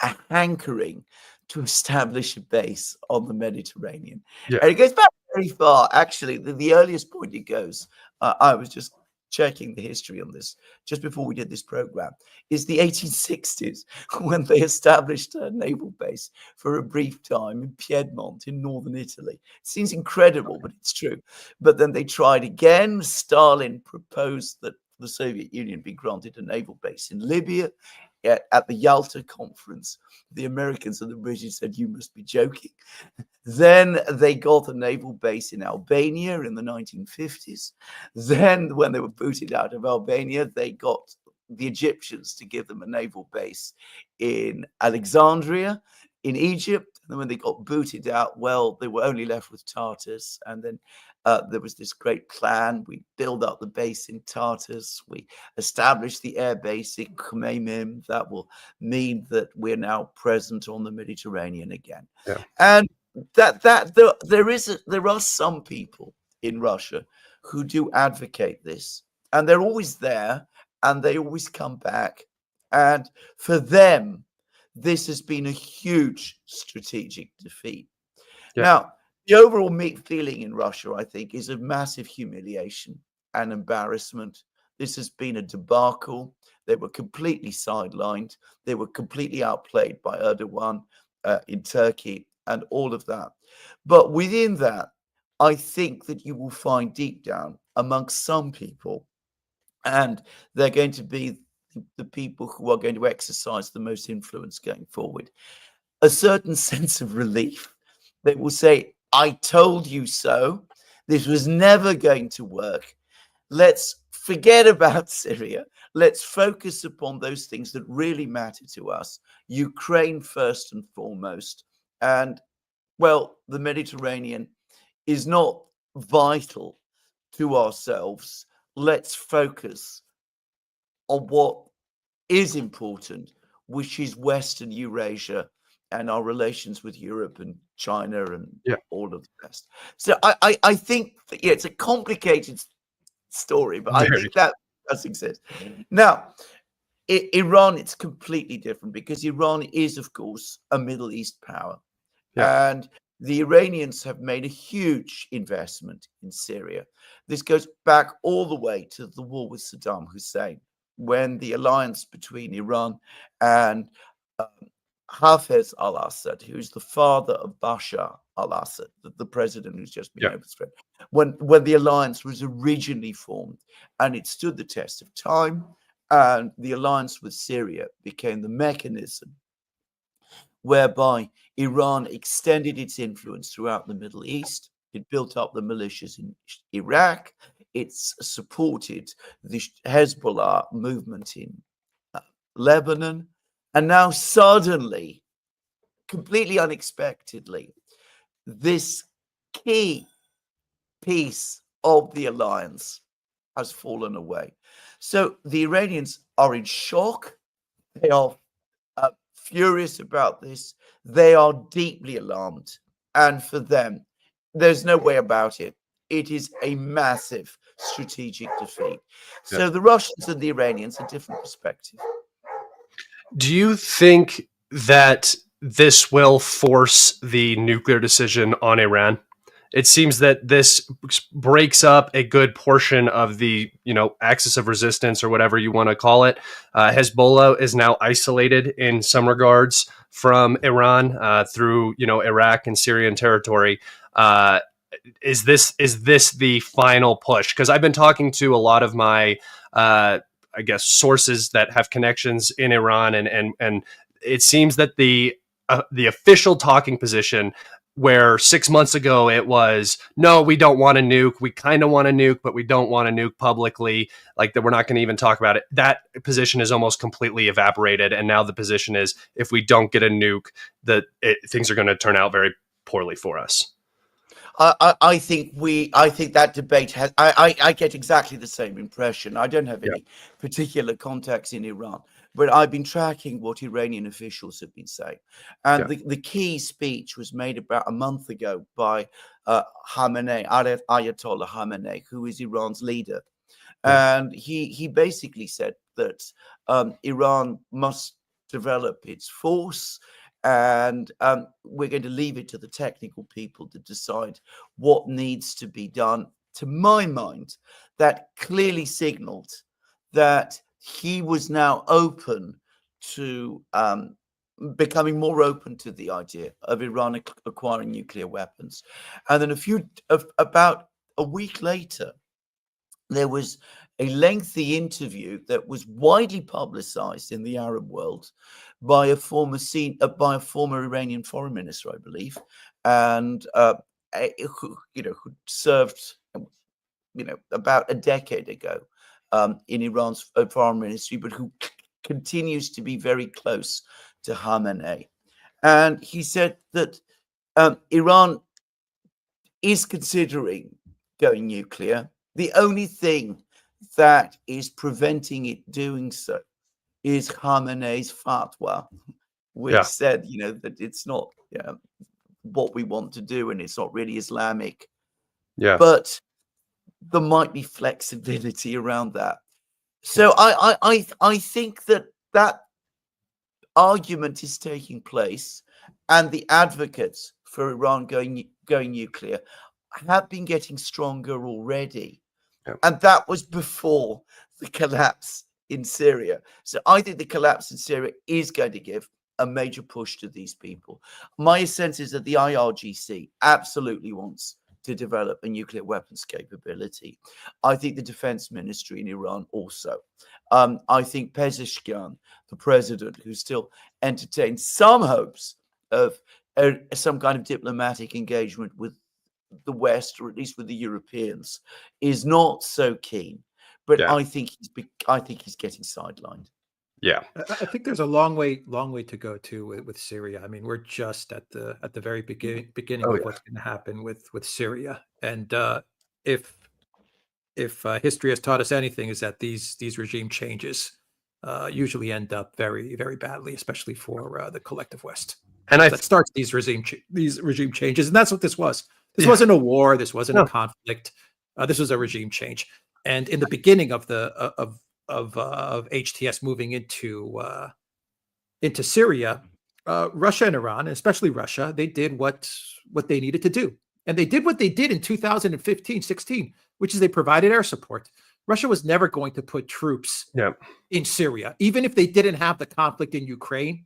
a hankering to establish a base on the Mediterranean. Yeah. And it goes back very far. Actually, the earliest point it goes, I was just checking the history on this just before we did this program, is the 1860s, when they established a naval base for a brief time in Piedmont in northern Italy. It seems incredible, but it's true. But then they tried again. Stalin proposed that the Soviet Union be granted a naval base in Libya. At the Yalta conference, the Americans and the British said, you must be joking. Then they got a naval base in Albania in the 1950s. Then when they were booted out of Albania, they got the Egyptians to give them a naval base in Alexandria in Egypt. And then when they got booted out, well, they were only left with Tartars. And then there was this great plan. We build up the base in Tartars. We established the air base in Khmeimim. That will mean that we're now present on the Mediterranean again. Yeah. And there are some people in Russia who do advocate this, and they're always there, and they always come back. And for them, this has been a huge strategic defeat. Yeah. Now, the overall feeling in Russia, I think, is of massive humiliation and embarrassment. This has been a debacle. They were completely sidelined. They were completely outplayed by Erdogan in Turkey and all of that. But within that, I think that you will find deep down amongst some people, and they're going to be the people who are going to exercise the most influence going forward, a certain sense of relief. They will say, I told you so. This was never going to work. Let's forget about Syria. Let's focus upon those things that really matter to us. Ukraine first and foremost. And, well, the Mediterranean is not vital to ourselves. Let's focus on what is important, which is Western Eurasia and our relations with Europe and China and all of the rest. So I think that, it's a complicated story, but I think that does exist. Now, Iran, it's completely different, because Iran is, of course, a Middle East power. Yeah. And the Iranians have made a huge investment in Syria. This goes back all the way to the war with Saddam Hussein, when the alliance between Iran and Hafez al-Assad, who's the father of Bashar al-Assad, the president who's just been overthrown, when the alliance was originally formed, and it stood the test of time, and the alliance with Syria became the mechanism whereby Iran extended its influence throughout the Middle East. It built up the militias in Iraq. It's supported the Hezbollah movement in Lebanon. And now suddenly, completely unexpectedly, this key piece of the alliance has fallen away. So the Iranians are in shock. They are furious about this. They are deeply alarmed. And for them, there's no way about it. It is a massive strategic defeat. So the Russians and the Iranians, a different perspective. Do you think that this will force the nuclear decision on Iran? It seems that this breaks up a good portion of the, axis of resistance, or whatever you want to call it. Hezbollah is now isolated in some regards from Iran through, Iraq and Syrian territory. Is this the final push? Because I've been talking to a lot of my, sources that have connections in Iran, and it seems that the official talking position where 6 months ago it was, no, we don't want to nuke. We kind of want to nuke, but we don't want to nuke publicly. Like that, we're not going to even talk about it. That position is almost completely evaporated. And now the position is, if we don't get a nuke, things are going to turn out very poorly for us. I think that debate has. I get exactly the same impression. I don't have any particular contacts in Iran, but I've been tracking what Iranian officials have been saying, and the key speech was made about a month ago by Khamenei, Ayatollah Khamenei, who is Iran's leader, and he basically said that Iran must develop its force. And we're going to leave it to the technical people to decide what needs to be done. To my mind, that clearly signaled that he was now open to becoming more open to the idea of Iran acquiring nuclear weapons. And then about a week later, there was a lengthy interview that was widely publicized in the Arab world by a former Iranian foreign minister, I believe, and who served, about a decade ago in Iran's foreign ministry, but who continues to be very close to Khamenei. And he said that Iran is considering going nuclear. The only thing that is preventing it doing so is Khamenei's fatwa, which said, that it's not what we want to do, and it's not really Islamic. Yeah. But there might be flexibility around that. So I think that argument is taking place, and the advocates for Iran going nuclear have been getting stronger already. Yep. And that was before the collapse in Syria. So I think the collapse in Syria is going to give a major push to these people. My sense is that the IRGC absolutely wants to develop a nuclear weapons capability. I think the defense ministry in Iran also. I think Pezeshkian, the president, who still entertains some hopes of some kind of diplomatic engagement with the West, or at least with the Europeans, is not so keen. But I think he's getting sidelined. Yeah, I think there's a long way to go too with Syria. I mean, we're just at the very beginning of what's going to happen with Syria. And if history has taught us anything, is that these regime changes usually end up very, very badly, especially for the collective West. And that starts these regime changes, and that's what this was. This wasn't a war. This wasn't a conflict. This was a regime change. And in the beginning of HTS moving into Syria, Russia and Iran, and especially Russia, they did what they needed to do. And they did what they did in 2015-16, which is they provided air support. Russia was never going to put troops in Syria. Even if they didn't have the conflict in Ukraine,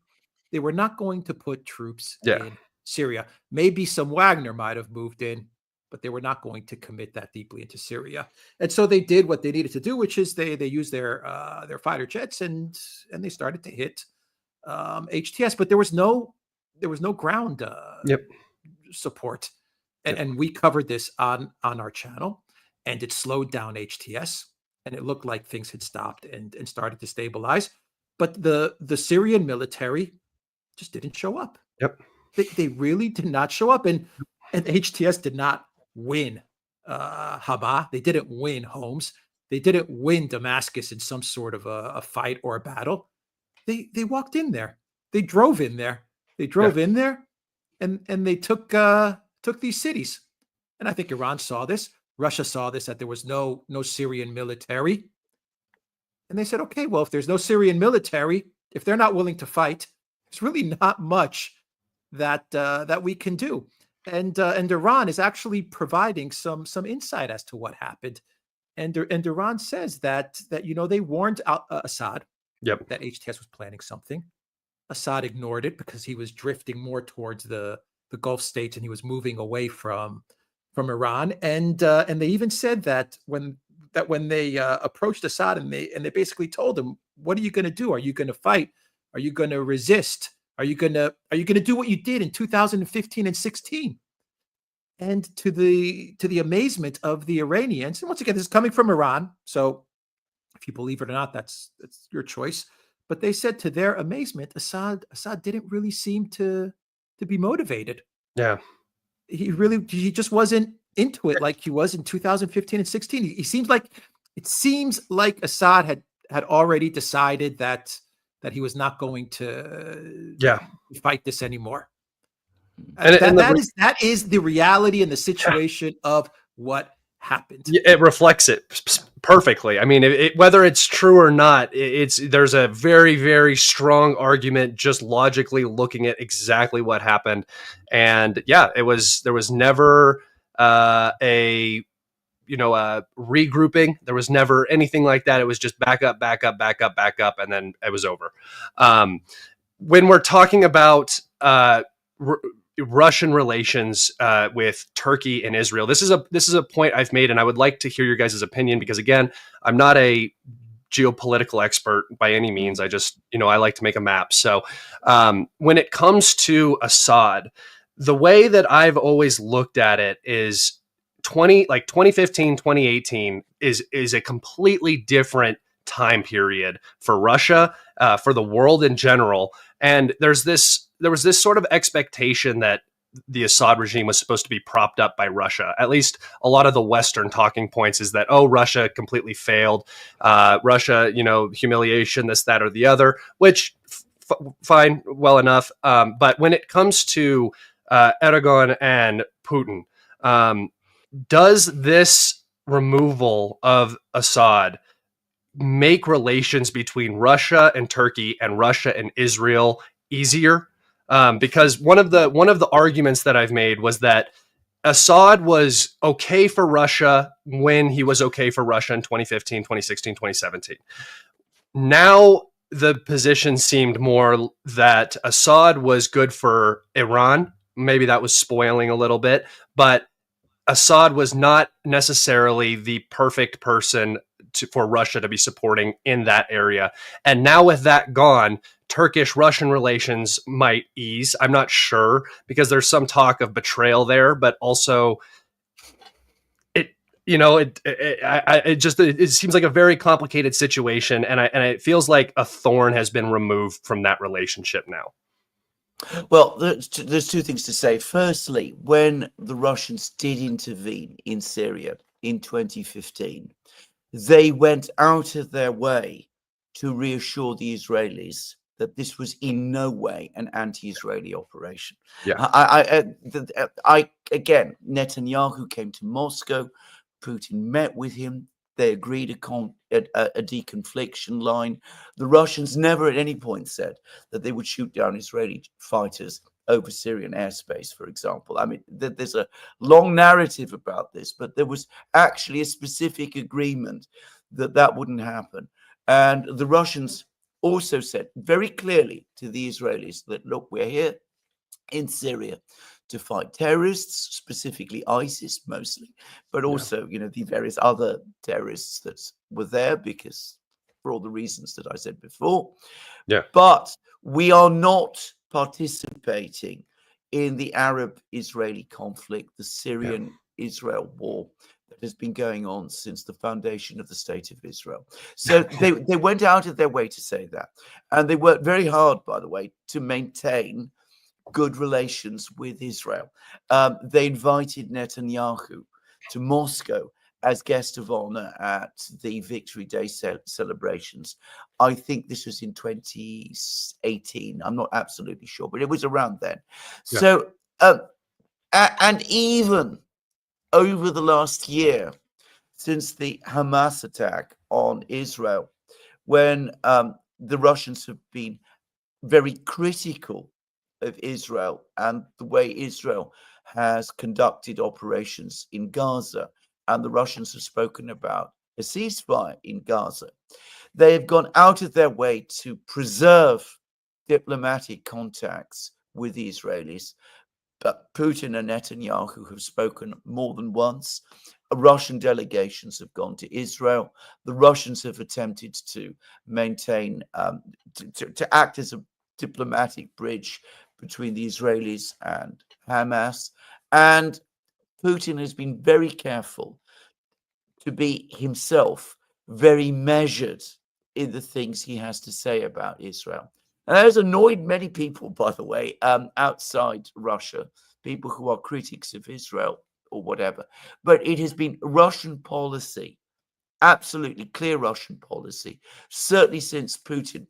they were not going to put troops in Syria. Maybe some Wagner might have moved in, but they were not going to commit that deeply into Syria. And so they did what they needed to do, which is they used their fighter jets and they started to hit HTS, but there was no ground support. And we covered this on our channel, and it slowed down HTS, and it looked like things had stopped and started to stabilize. But the Syrian military just didn't show up. Yep. They really did not show up, and HTS did not win Haba. They didn't win Homs. They didn't win Damascus in some sort of a fight or a battle. They walked in there. They drove in there. They drove in there, and they took these cities. And I think Iran saw this. Russia saw this, that there was no Syrian military. And they said, okay, well, if there's no Syrian military, if they're not willing to fight, there's really not much that we can do. And Iran is actually providing some insight as to what happened. And Iran says that they warned Assad that HTS was planning something. Assad ignored it because he was drifting more towards the Gulf states, and he was moving away from Iran. And they even said that when they approached Assad and they basically told him, what are you going to do? Are you going to fight? Are you going to resist? Are you gonna do what you did in 2015 and 16? And to the amazement of the Iranians, and once again, this is coming from Iran, so if you believe it or not, that's your choice. But they said to their amazement, Assad didn't really seem to be motivated. Yeah. He just wasn't into it like he was in 2015 and 16. It seems like Assad had already decided that he was not going to fight this anymore. That is the reality and the situation of what happened. It reflects it perfectly. I mean, whether it's true or not, there's a very, very strong argument just logically looking at exactly what happened. And yeah, there was never a regrouping. There was never anything like that. It was just back up, and then it was over. When we're talking about Russian relations with Turkey and Israel, this is a point I've made, and I would like to hear your guys' opinion, because again, I'm not a geopolitical expert by any means. I just, I like to make a map. So when it comes to Assad, the way that I've always looked at it is 2015, 2018 is a completely different time period for Russia, for the world in general. And there was this sort of expectation that the Assad regime was supposed to be propped up by Russia. At least a lot of the Western talking points is that, Russia completely failed. Russia, humiliation, this, that, or the other, which fine, well enough. But when it comes to Erdogan and Putin, does this removal of Assad make relations between Russia and Turkey and Russia and Israel easier? Because one of the arguments that I've made was that Assad was okay for Russia when he was okay for Russia in 2015, 2016, 2017. Now the position seemed more that Assad was good for Iran. Maybe that was spoiling a little bit, but Assad was not necessarily the perfect person for Russia to be supporting in that area. And now with that gone, Turkish-Russian relations might ease. I'm not sure, because there's some talk of betrayal there, but also it seems like a very complicated situation, and it feels like a thorn has been removed from that relationship now. Well, there's two things to say. Firstly, when the Russians did intervene in Syria in 2015, they went out of their way to reassure the Israelis that this was in no way an anti-Israeli operation. Yeah. Again, Netanyahu came to Moscow. Putin met with him. They agreed a deconfliction line. The Russians never at any point said that they would shoot down Israeli fighters over Syrian airspace, for example. I mean, there's a long narrative about this, but there was actually a specific agreement that wouldn't happen. And the Russians also said very clearly to the Israelis that, look, we're here in Syria to fight terrorists, specifically ISIS mostly, but also, the various other terrorists that were there, because for all the reasons that I said before. Yeah. But we are not participating in the Arab-Israeli conflict, the Syrian-Israel war that has been going on since the foundation of the State of Israel. So they went out of their way to say that. And they worked very hard, by the way, to maintain good relations with Israel. They invited Netanyahu to Moscow as guest of honor at the Victory Day celebrations. I think this was in 2018. I'm not absolutely sure, but it was around then. Yeah. So, and even over the last year, since the Hamas attack on Israel, when the Russians have been very critical of Israel and the way Israel has conducted operations in Gaza, and the Russians have spoken about a ceasefire in Gaza, they have gone out of their way to preserve diplomatic contacts with the Israelis. But Putin and Netanyahu have spoken more than once. Russian delegations have gone to Israel. The Russians have attempted to maintain, to act as a diplomatic bridge between the Israelis and Hamas. And Putin has been very careful to be himself very measured in the things he has to say about Israel. And that has annoyed many people, by the way, outside Russia, people who are critics of Israel or whatever. But it has been Russian policy, absolutely clear Russian policy, certainly since Putin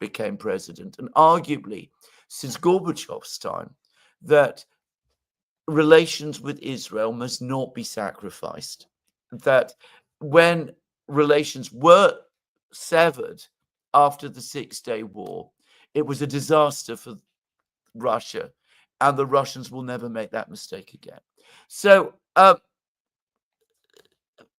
became president, and arguably since Gorbachev's time, that relations with Israel must not be sacrificed. That when relations were severed after the Six-Day War, it was a disaster for Russia, and the Russians will never make that mistake again. So,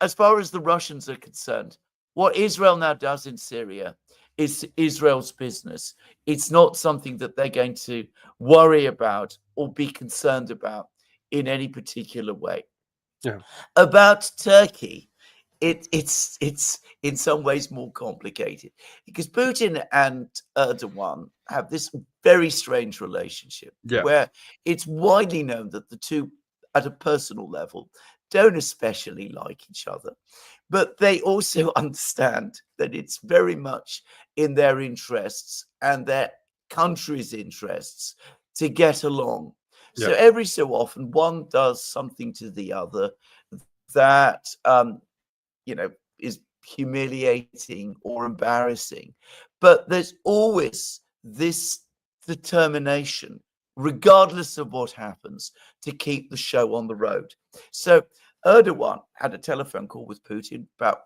as far as the Russians are concerned, what Israel now does in Syria is Israel's business. It's not something that they're going to worry about or be concerned about in any particular way. Yeah. About Turkey, it's in some ways more complicated because Putin and Erdogan have this very strange relationship where it's widely known that the two, at a personal level, don't especially like each other, but they also understand that it's very much in their interests and their country's interests to get along. So every so often, one does something to the other that is humiliating or embarrassing. But there's always this determination, regardless of what happens, to keep the show on the road. So Erdogan had a telephone call with Putin about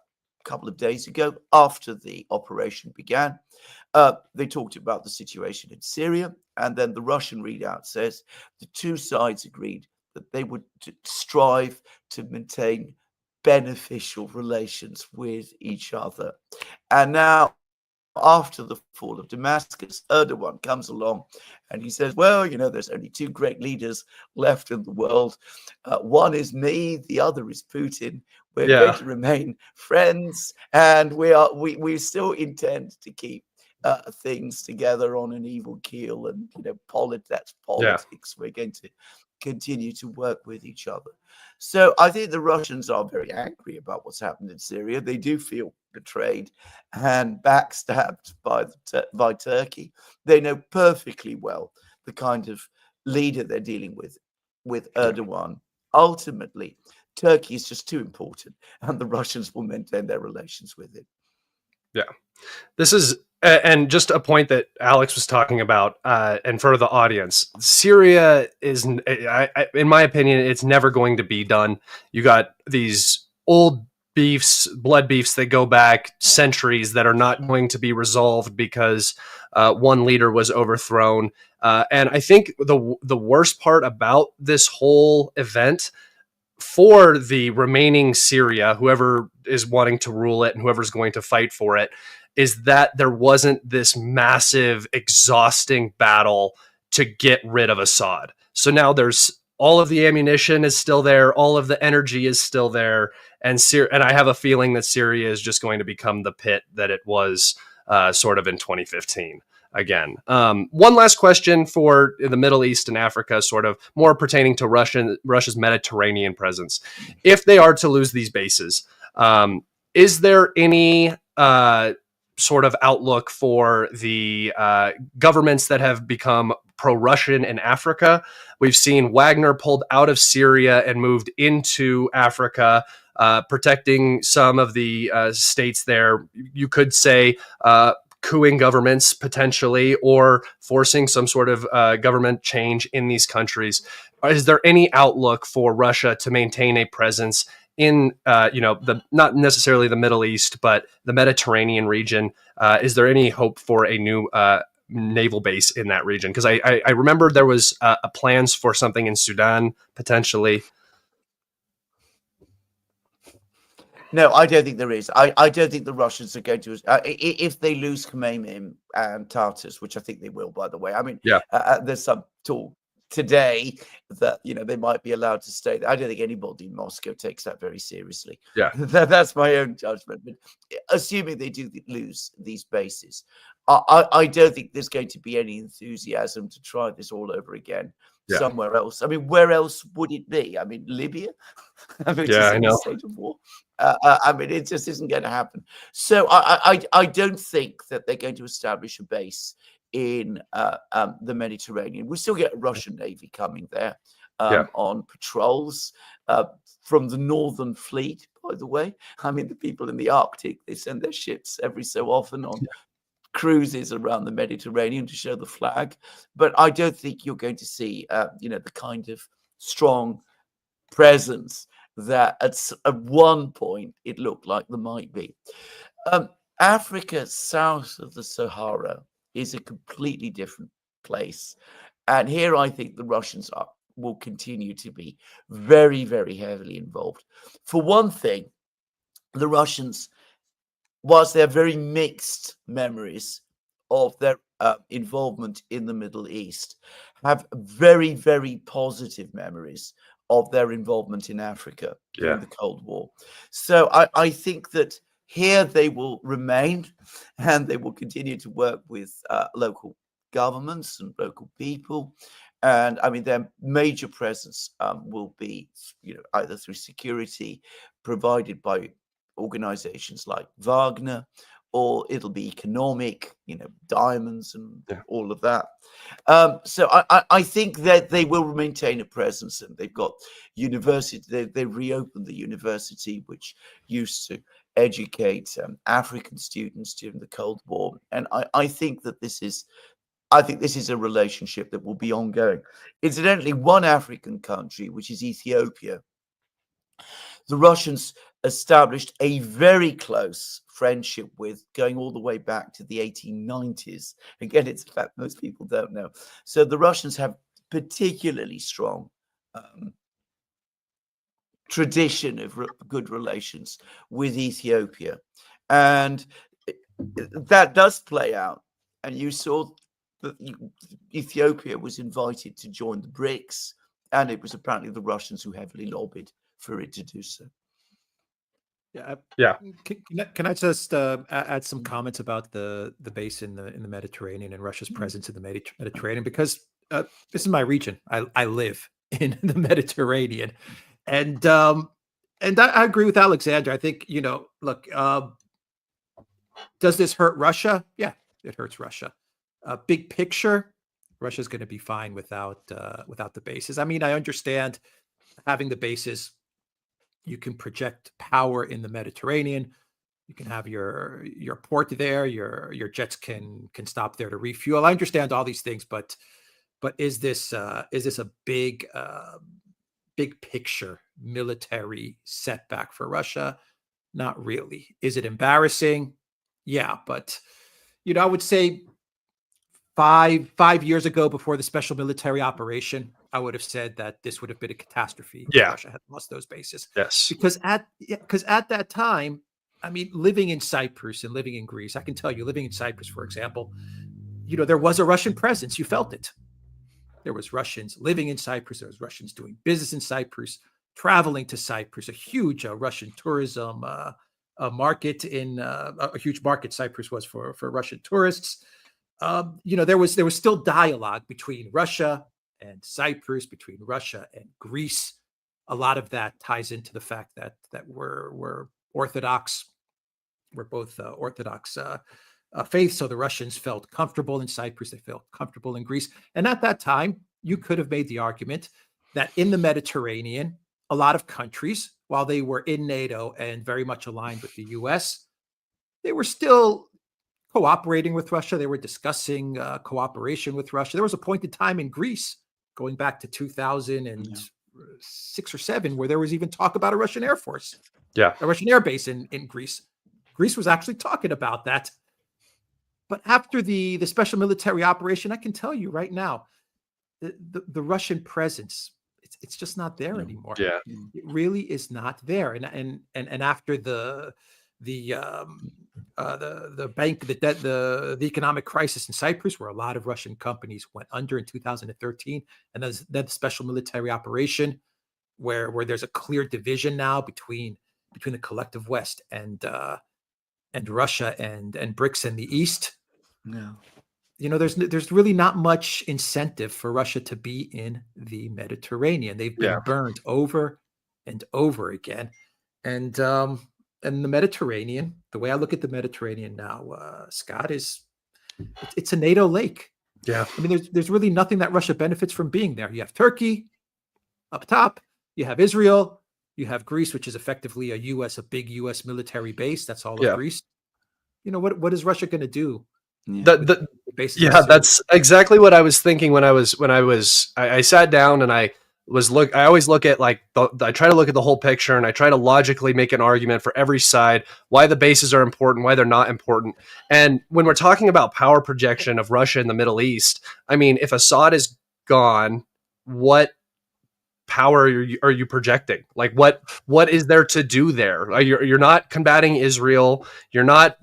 a couple of days ago after the operation began. They talked about the situation in Syria, and then the Russian readout says the two sides agreed that they would strive to maintain beneficial relations with each other. And now, after the fall of Damascus, Erdogan comes along and he says, well, there's only two great leaders left in the world. One is me, the other is Putin. We're going to remain friends, and we still intend to keep things together on an even keel, and that's politics. We're going to continue to work with each other. So I think the Russians are very angry about what's happened in Syria. They do feel betrayed and backstabbed by Turkey. They know perfectly well the kind of leader they're dealing with Erdogan. Ultimately, Turkey is just too important, and the Russians will maintain their relations with it. Yeah. This is, and just a point that Alex was talking about, and for the audience, Syria is, in my opinion, it's never going to be done. You got these old blood beefs that go back centuries that are not going to be resolved because one leader was overthrown. And I think the worst part about this whole event for the remaining Syria, whoever is wanting to rule it and whoever's going to fight for it, is that there wasn't this massive, exhausting battle to get rid of Assad. So now there's all of the ammunition is still there, all of the energy is still there, and I have a feeling that Syria is just going to become the pit that it was sort of in 2015 again. One last question for the Middle East and Africa, sort of more pertaining to Russia's Mediterranean presence. If they are to lose these bases, is there any sort of outlook for the governments that have become pro-Russian in Africa? We've seen Wagner pulled out of Syria and moved into Africa, protecting some of the states there. You could say coupping governments potentially, or forcing some sort of government change in these countries. Is there any outlook for Russia to maintain a presence in, not necessarily the Middle East, but the Mediterranean region? Is there any hope for a new naval base in that region? Because I remember there was plans for something in Sudan potentially. No, I don't think there is. I don't think the Russians are going to, if they lose Khmeimim and Tartars, which I think they will, by the way. I mean, there's some talk today that they might be allowed to stay there. I don't think anybody in Moscow takes that very seriously. Yeah. That's my own judgment. But assuming they do lose these bases, I don't think there's going to be any enthusiasm to try this all over again somewhere else. I mean, where else would it be? I mean, Libya? I mean, I know. A state of war. I mean, it just isn't going to happen. So I don't think that they're going to establish a base in the Mediterranean. We still get a Russian Navy coming there on patrols from the Northern Fleet, by the way. I mean, the people in the Arctic, they send their ships every so often on cruises around the Mediterranean to show the flag. But I don't think you're going to see, the kind of strong presence that at one point it looked like there might be. Africa south of the Sahara is a completely different place. And here I think the Russians will continue to be very, very heavily involved. For one thing, the Russians, whilst they have very mixed memories of their involvement in the Middle East, have very, very positive memories of their involvement in Africa during the Cold War. So I think that here they will remain, and they will continue to work with local governments and local people. And I mean, their major presence will be, either through security provided by organizations like Wagner, or it'll be economic, diamonds and all of that. So I think that they will maintain a presence, and they've got university. They reopened the university, which used to educate African students during the Cold War. And I think that this is a relationship that will be ongoing. Incidentally, one African country, which is Ethiopia, the Russians established a very close friendship with, going all the way back to the 1890s. Again, it's a fact most people don't know. So the Russians have particularly strong tradition of good relations with Ethiopia. And that does play out. And you saw that Ethiopia was invited to join the BRICS, and it was apparently the Russians who heavily lobbied for it to do so. Yeah. Can I just add some comments about the base in the Mediterranean and Russia's presence in the Mediterranean? Because this is my region. I live in the Mediterranean, and I agree with Alexander. I think look, does this hurt Russia? Yeah, it hurts Russia. Big picture, Russia's going to be fine without the bases. I mean, I understand having the bases. You can project power in the Mediterranean. You can have your port there. Your jets can stop there to refuel. I understand all these things, but is this a big picture military setback for Russia? Not really. Is it embarrassing? Yeah, but I would say 5 years ago, before the special military operation, I would have said that this would have been a catastrophe if Russia had lost those bases. Yes. Because at that time, I mean, living in Cyprus and living in Greece, I can tell you, living in Cyprus, for example, there was a Russian presence. You felt it. There was Russians living in Cyprus. There was Russians doing business in Cyprus, traveling to Cyprus, a huge Russian tourism market a huge market Cyprus was for Russian tourists. There was still dialogue between Russia and Cyprus, between Russia and Greece. A lot of that ties into the fact that we're Orthodox. We're both Orthodox faith. So the Russians felt comfortable in Cyprus. They felt comfortable in Greece. And at that time, you could have made the argument that in the Mediterranean, a lot of countries, while they were in NATO and very much aligned with the US, they were still cooperating with Russia. They were discussing cooperation with Russia. There was a point in time in Greece, going back to 2006 or 7, where there was even talk about a Russian Air Force, a Russian air base in Greece. Greece was actually talking about that. But after the special military operation, I can tell you right now, the Russian presence, it's just not there anymore. Yeah. It really is not there. And after the the bank, the debt, the economic crisis in Cyprus, where a lot of Russian companies went under in 2013, and then the special military operation, where there's a clear division now between the collective West and Russia and BRICS in the East. No. There's really not much incentive for Russia to be in the Mediterranean. They've been burned over and over again, and the Mediterranean. The way I look at the Mediterranean now, Scott, it's a NATO lake. Yeah, I mean, there's really nothing that Russia benefits from being there. You have Turkey up top, you have Israel, you have Greece, which is effectively a big U.S. military base. That's all of Greece. What is Russia going to do? That's exactly what I was thinking when I sat down and I always look at I try to look at the whole picture, and I try to logically make an argument for every side, why the bases are important, why they're not important. And when we're talking about power projection of Russia in the Middle East, I mean, if Assad is gone, what power are you projecting? Like, what is there to do there? You're not combating Israel. You're not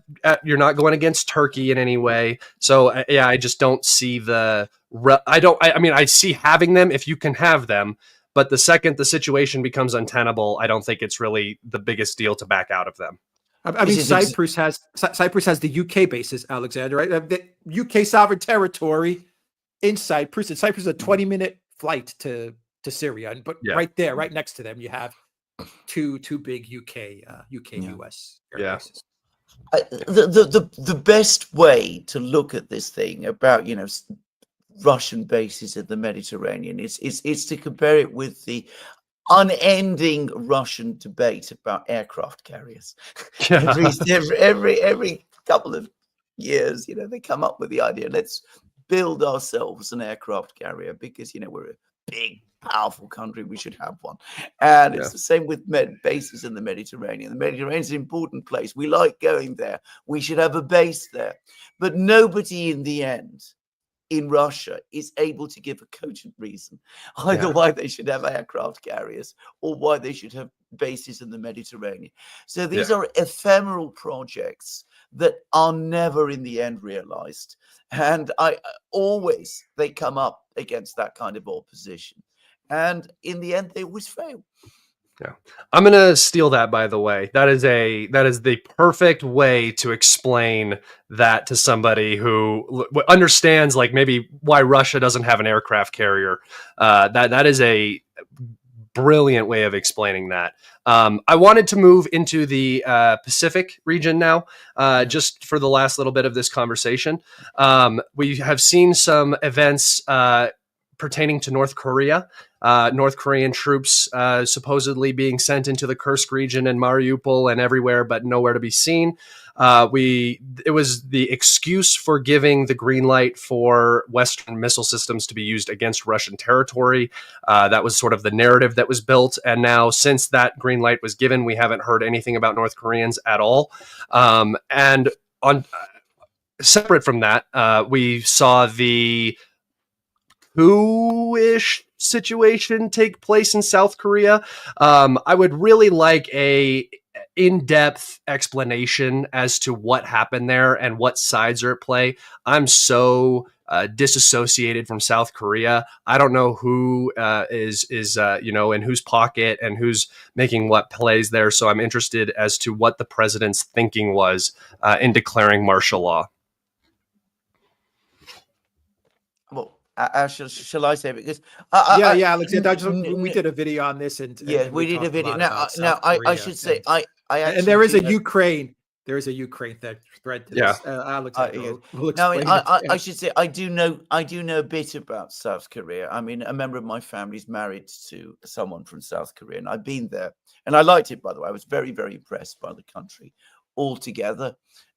going against Turkey in any way. So I just don't see I see having them if you can have them, but the second the situation becomes untenable, I don't think it's really the biggest deal to back out of them. I mean, Cyprus has the UK bases, Alexander, right? The UK sovereign territory in Cyprus, and Cyprus is a 20-minute flight to Syria, but right there, right next to them, you have two big US bases. The best way to look at this thing about Russian bases in the Mediterranean is to compare it with the unending Russian debate about aircraft carriers. Every couple of years, they come up with the idea, let's build ourselves an aircraft carrier because we're a big, powerful country, we should have one. And it's the same with bases in the Mediterranean. The Mediterranean is an important place. We like going there. We should have a base there. But nobody in the end in Russia is able to give a cogent reason either why they should have aircraft carriers or why they should have bases in the Mediterranean. So these are ephemeral projects that are never in the end realized. And they come up against that kind of opposition. And in the end, they always fail. Yeah, I'm gonna steal that. By the way, that is the perfect way to explain that to somebody who understands, like, maybe why Russia doesn't have an aircraft carrier. That is a brilliant way of explaining that. I wanted to move into the Pacific region now, just for the last little bit of this conversation. We have seen some events pertaining to North Korea. North Korean troops supposedly being sent into the Kursk region and Mariupol and everywhere, but nowhere to be seen. It was the excuse for giving the green light for Western missile systems to be used against Russian territory. That was sort of the narrative that was built. And now, since that green light was given, we haven't heard anything about North Koreans at all. And on separate from that, we saw the coup-ish situation take place in South Korea. I would really like a in-depth explanation as to what happened there and what sides are at play. I'm so disassociated from South Korea. I don't know who is in whose pocket and who's making what plays there. So I'm interested as to what the president's thinking was in declaring martial law. Shall I say it? Because Alexander, we did a video on this, and we did a video. Now, I should say, I actually, and there is a Ukraine thread to this. Alexander, will explain. I should say, I do know a bit about South Korea. I mean, a member of my family is married to someone from South Korea, and I've been there, and I liked it. By the way, I was very, very impressed by the country altogether.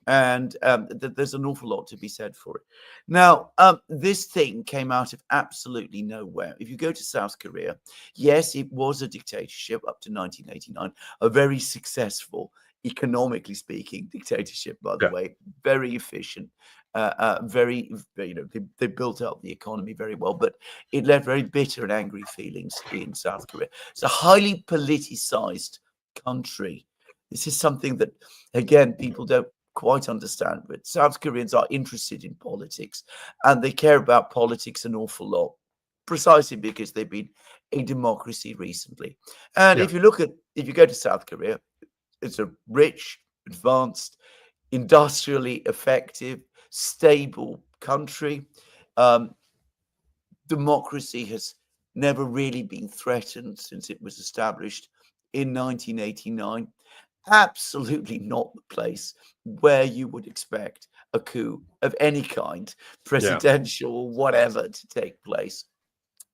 And there's an awful lot to be said for it. Now, this thing came out of absolutely nowhere. If you go to South Korea, yes, it was a dictatorship up to 1989, a very successful, economically speaking, dictatorship, by the way, very efficient, they built up the economy very well, but it left very bitter and angry feelings in South Korea. It's a highly politicized country. This is something that, again, people don't quite understand, but South Koreans are interested in politics, and they care about politics an awful lot, precisely because they've been a democracy recently. And Yeah. if you go to South Korea, it's a rich, advanced, industrially effective, stable country. Democracy has never really been threatened since it was established in 1989. Absolutely not the place where you would expect a coup of any kind, presidential or whatever, to take place.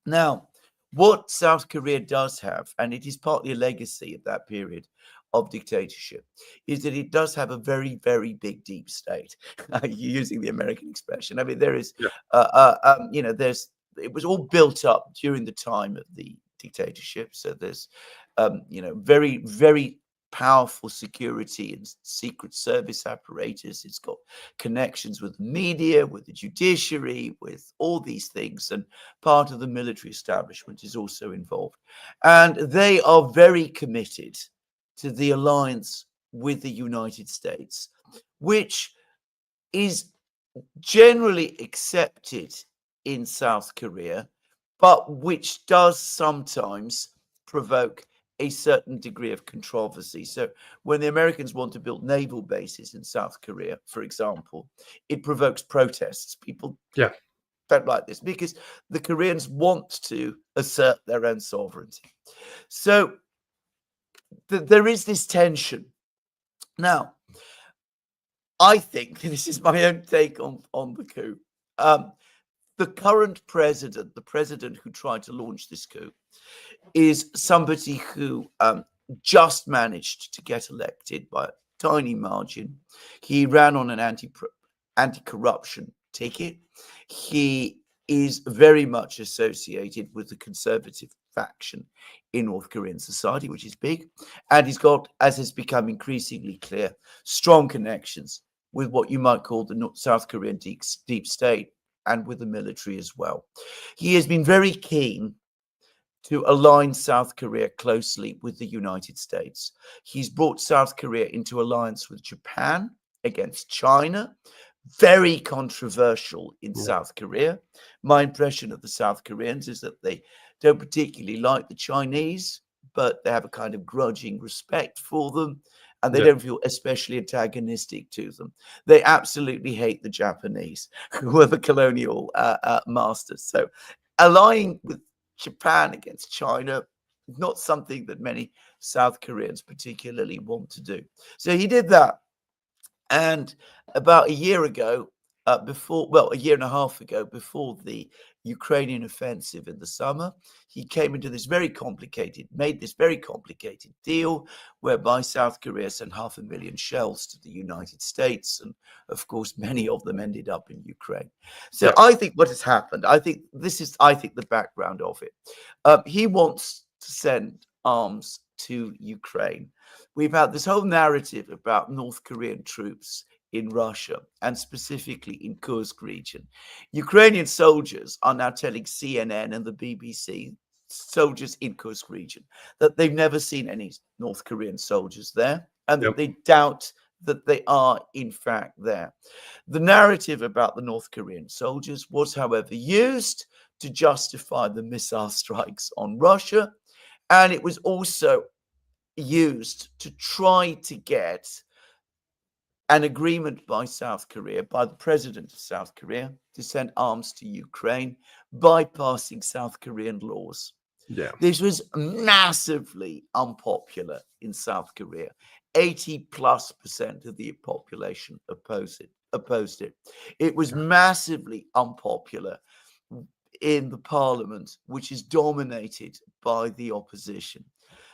Now, what South Korea does have, and it is partly a legacy of that period of dictatorship, is that it does have a very, very big deep state. Using the American expression, I mean, there is, it was all built up during the time of the dictatorship. So there's, very, very powerful security and secret service apparatus. It's got connections with the media, with the judiciary, with all these things, and part of the military establishment is also involved. And they are very committed to the alliance with the United States, which is generally accepted in South Korea, but which does sometimes provoke a certain degree of controversy. So when the Americans want to build naval bases in South Korea, for example, it provokes protests. People don't like this because the Koreans want to assert their own sovereignty. So there is this tension. Now, I think, this is my own take on the coup, the current president, the president who tried to launch this coup, is somebody who just managed to get elected by a tiny margin. He ran on an anti-corruption ticket. He is very much associated with the conservative faction in North Korean society, which is big. And he's got, as has become increasingly clear, strong connections with what you might call the South Korean deep state and with the military as well. He has been very keen to align South Korea closely with the United States. He's brought South Korea into alliance with Japan against China. Very controversial in South Korea. My impression of the South Koreans is that they don't particularly like the Chinese, but they have a kind of grudging respect for them, and they don't feel especially antagonistic to them. They absolutely hate the Japanese, who were the colonial masters. So allying with Japan against China, not something that many South Koreans particularly want to do. So he did that. And about a year ago, a year and a half ago, before the Ukrainian offensive in the summer, he came into made this very complicated deal whereby South Korea sent 500,000 shells to the United States. And of course, many of them ended up in Ukraine. So I think what has happened, I think the background of it. He wants to send arms to Ukraine. We've had this whole narrative about North Korean troops in Russia, and specifically in Kursk region. Ukrainian soldiers are now telling CNN and the BBC, soldiers in Kursk region, that they've never seen any North Korean soldiers there, and that they doubt that they are in fact there. The narrative about the North Korean soldiers was, however, used to justify the missile strikes on Russia, and it was also used to try to get an agreement by South Korea, by the president of South Korea, to send arms to Ukraine, bypassing South Korean laws. This was massively unpopular in South Korea. 80+% of the population opposed it. It was massively unpopular in the parliament, which is dominated by the opposition.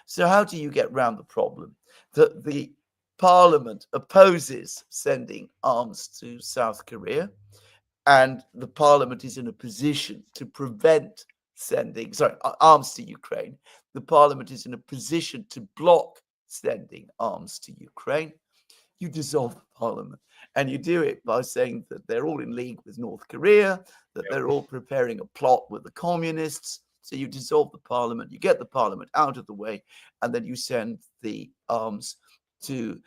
So how do you get around the problem that the parliament opposes sending arms to South Korea, and the parliament is in a position to prevent sending arms to Ukraine? The parliament is in a position to block sending arms to Ukraine. You dissolve the parliament, and you do it by saying that they're all in league with North Korea, that they're all preparing a plot with the communists. So you dissolve the parliament, you get the parliament out of the way, and then you send the arms to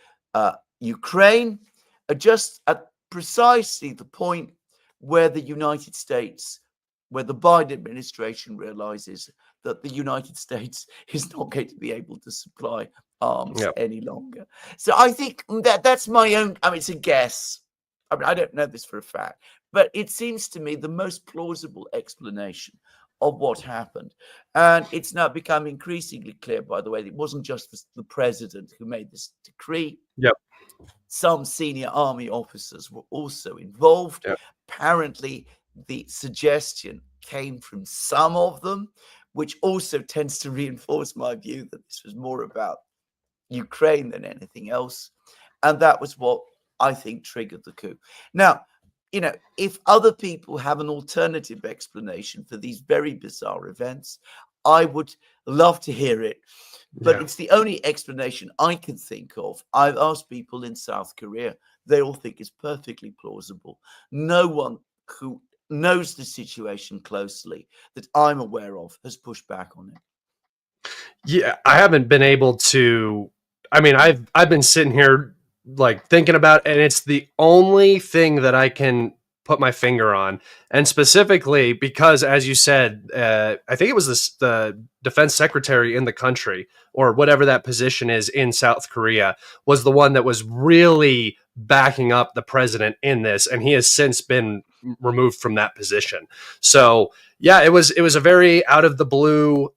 Ukraine. just at precisely the point where the United States, where the Biden administration realizes that the United States is not going to be able to supply arms any longer. So I think that's my own, I mean, it's a guess. I mean, I don't know this for a fact, but it seems to me the most plausible explanation of what happened. And it's now become increasingly clear, by the way, that it wasn't just the president who made this decree. Yep. Some senior army officers were also involved. Yep. Apparently, the suggestion came from some of them, which also tends to reinforce my view that this was more about Ukraine than anything else. And that was what I think triggered the coup. Now, you know, if other people have an alternative explanation for these very bizarre events, I would love to hear it. But it's the only explanation I can think of. I've asked people in South Korea. They all think it's perfectly plausible. No one who knows the situation closely that I'm aware of has pushed back on it. Yeah, I haven't been able to. I mean, I've been sitting here like thinking about, and it's the only thing that I can put my finger on, and specifically because, as you said, I think it was the defense secretary in the country, or whatever that position is in South Korea, was the one that was really backing up the president in this, and he has since been removed from that position. So yeah, it was a very out of the blue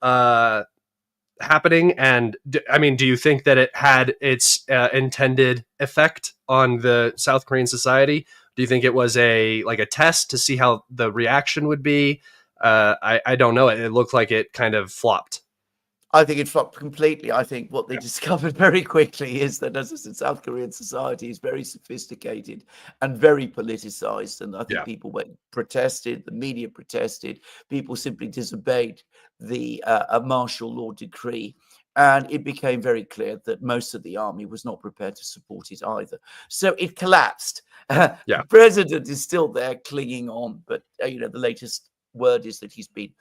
happening. And I mean, do you think that it had its intended effect on the South Korean society? Do you think it was a test to see how the reaction would be? I don't know. It looked like it kind of flopped. I think it flopped completely. I think what they discovered very quickly is that, as I said, South Korean society is very sophisticated and very politicized. And I think people protested, the media protested, people simply disobeyed the martial law decree. And it became very clear that most of the army was not prepared to support it either. So it collapsed. The president is still there clinging on. But, you know, the latest word is that he's been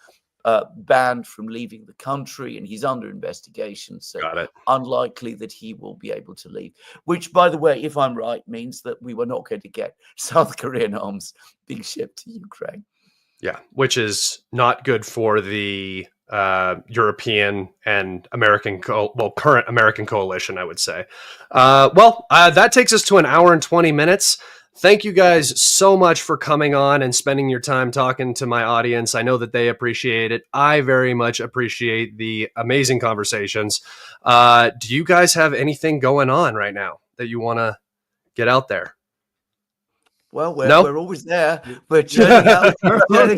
banned from leaving the country, and he's under investigation. So unlikely that he will be able to leave, which, by the way, if I'm right, means that we were not going to get South Korean arms being shipped to Ukraine. Yeah, which is not good for the European and American, current American coalition, I would say. That takes us to an hour and 20 minutes. Thank you guys so much for coming on and spending your time talking to my audience. I know that they appreciate it. I very much appreciate the amazing conversations. Do you guys have anything going on right now that you want to get out there? Well, we're always there. We're churning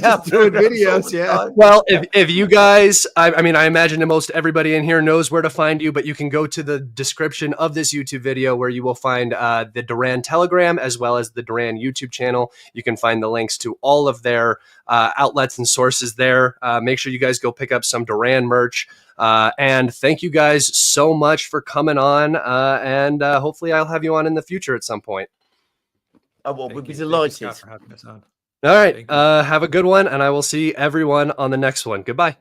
out doing videos. Yeah. Well, if you guys, I mean, I imagine that most everybody in here knows where to find you, but you can go to the description of this YouTube video where you will find the Duran Telegram as well as the Duran YouTube channel. You can find the links to all of their outlets and sources there. Make sure you guys go pick up some Duran merch. And thank you guys so much for coming on. And hopefully I'll have you on in the future at some point. We'd be delighted. For having us on. All right. Have a good one, and I will see everyone on the next one. Goodbye.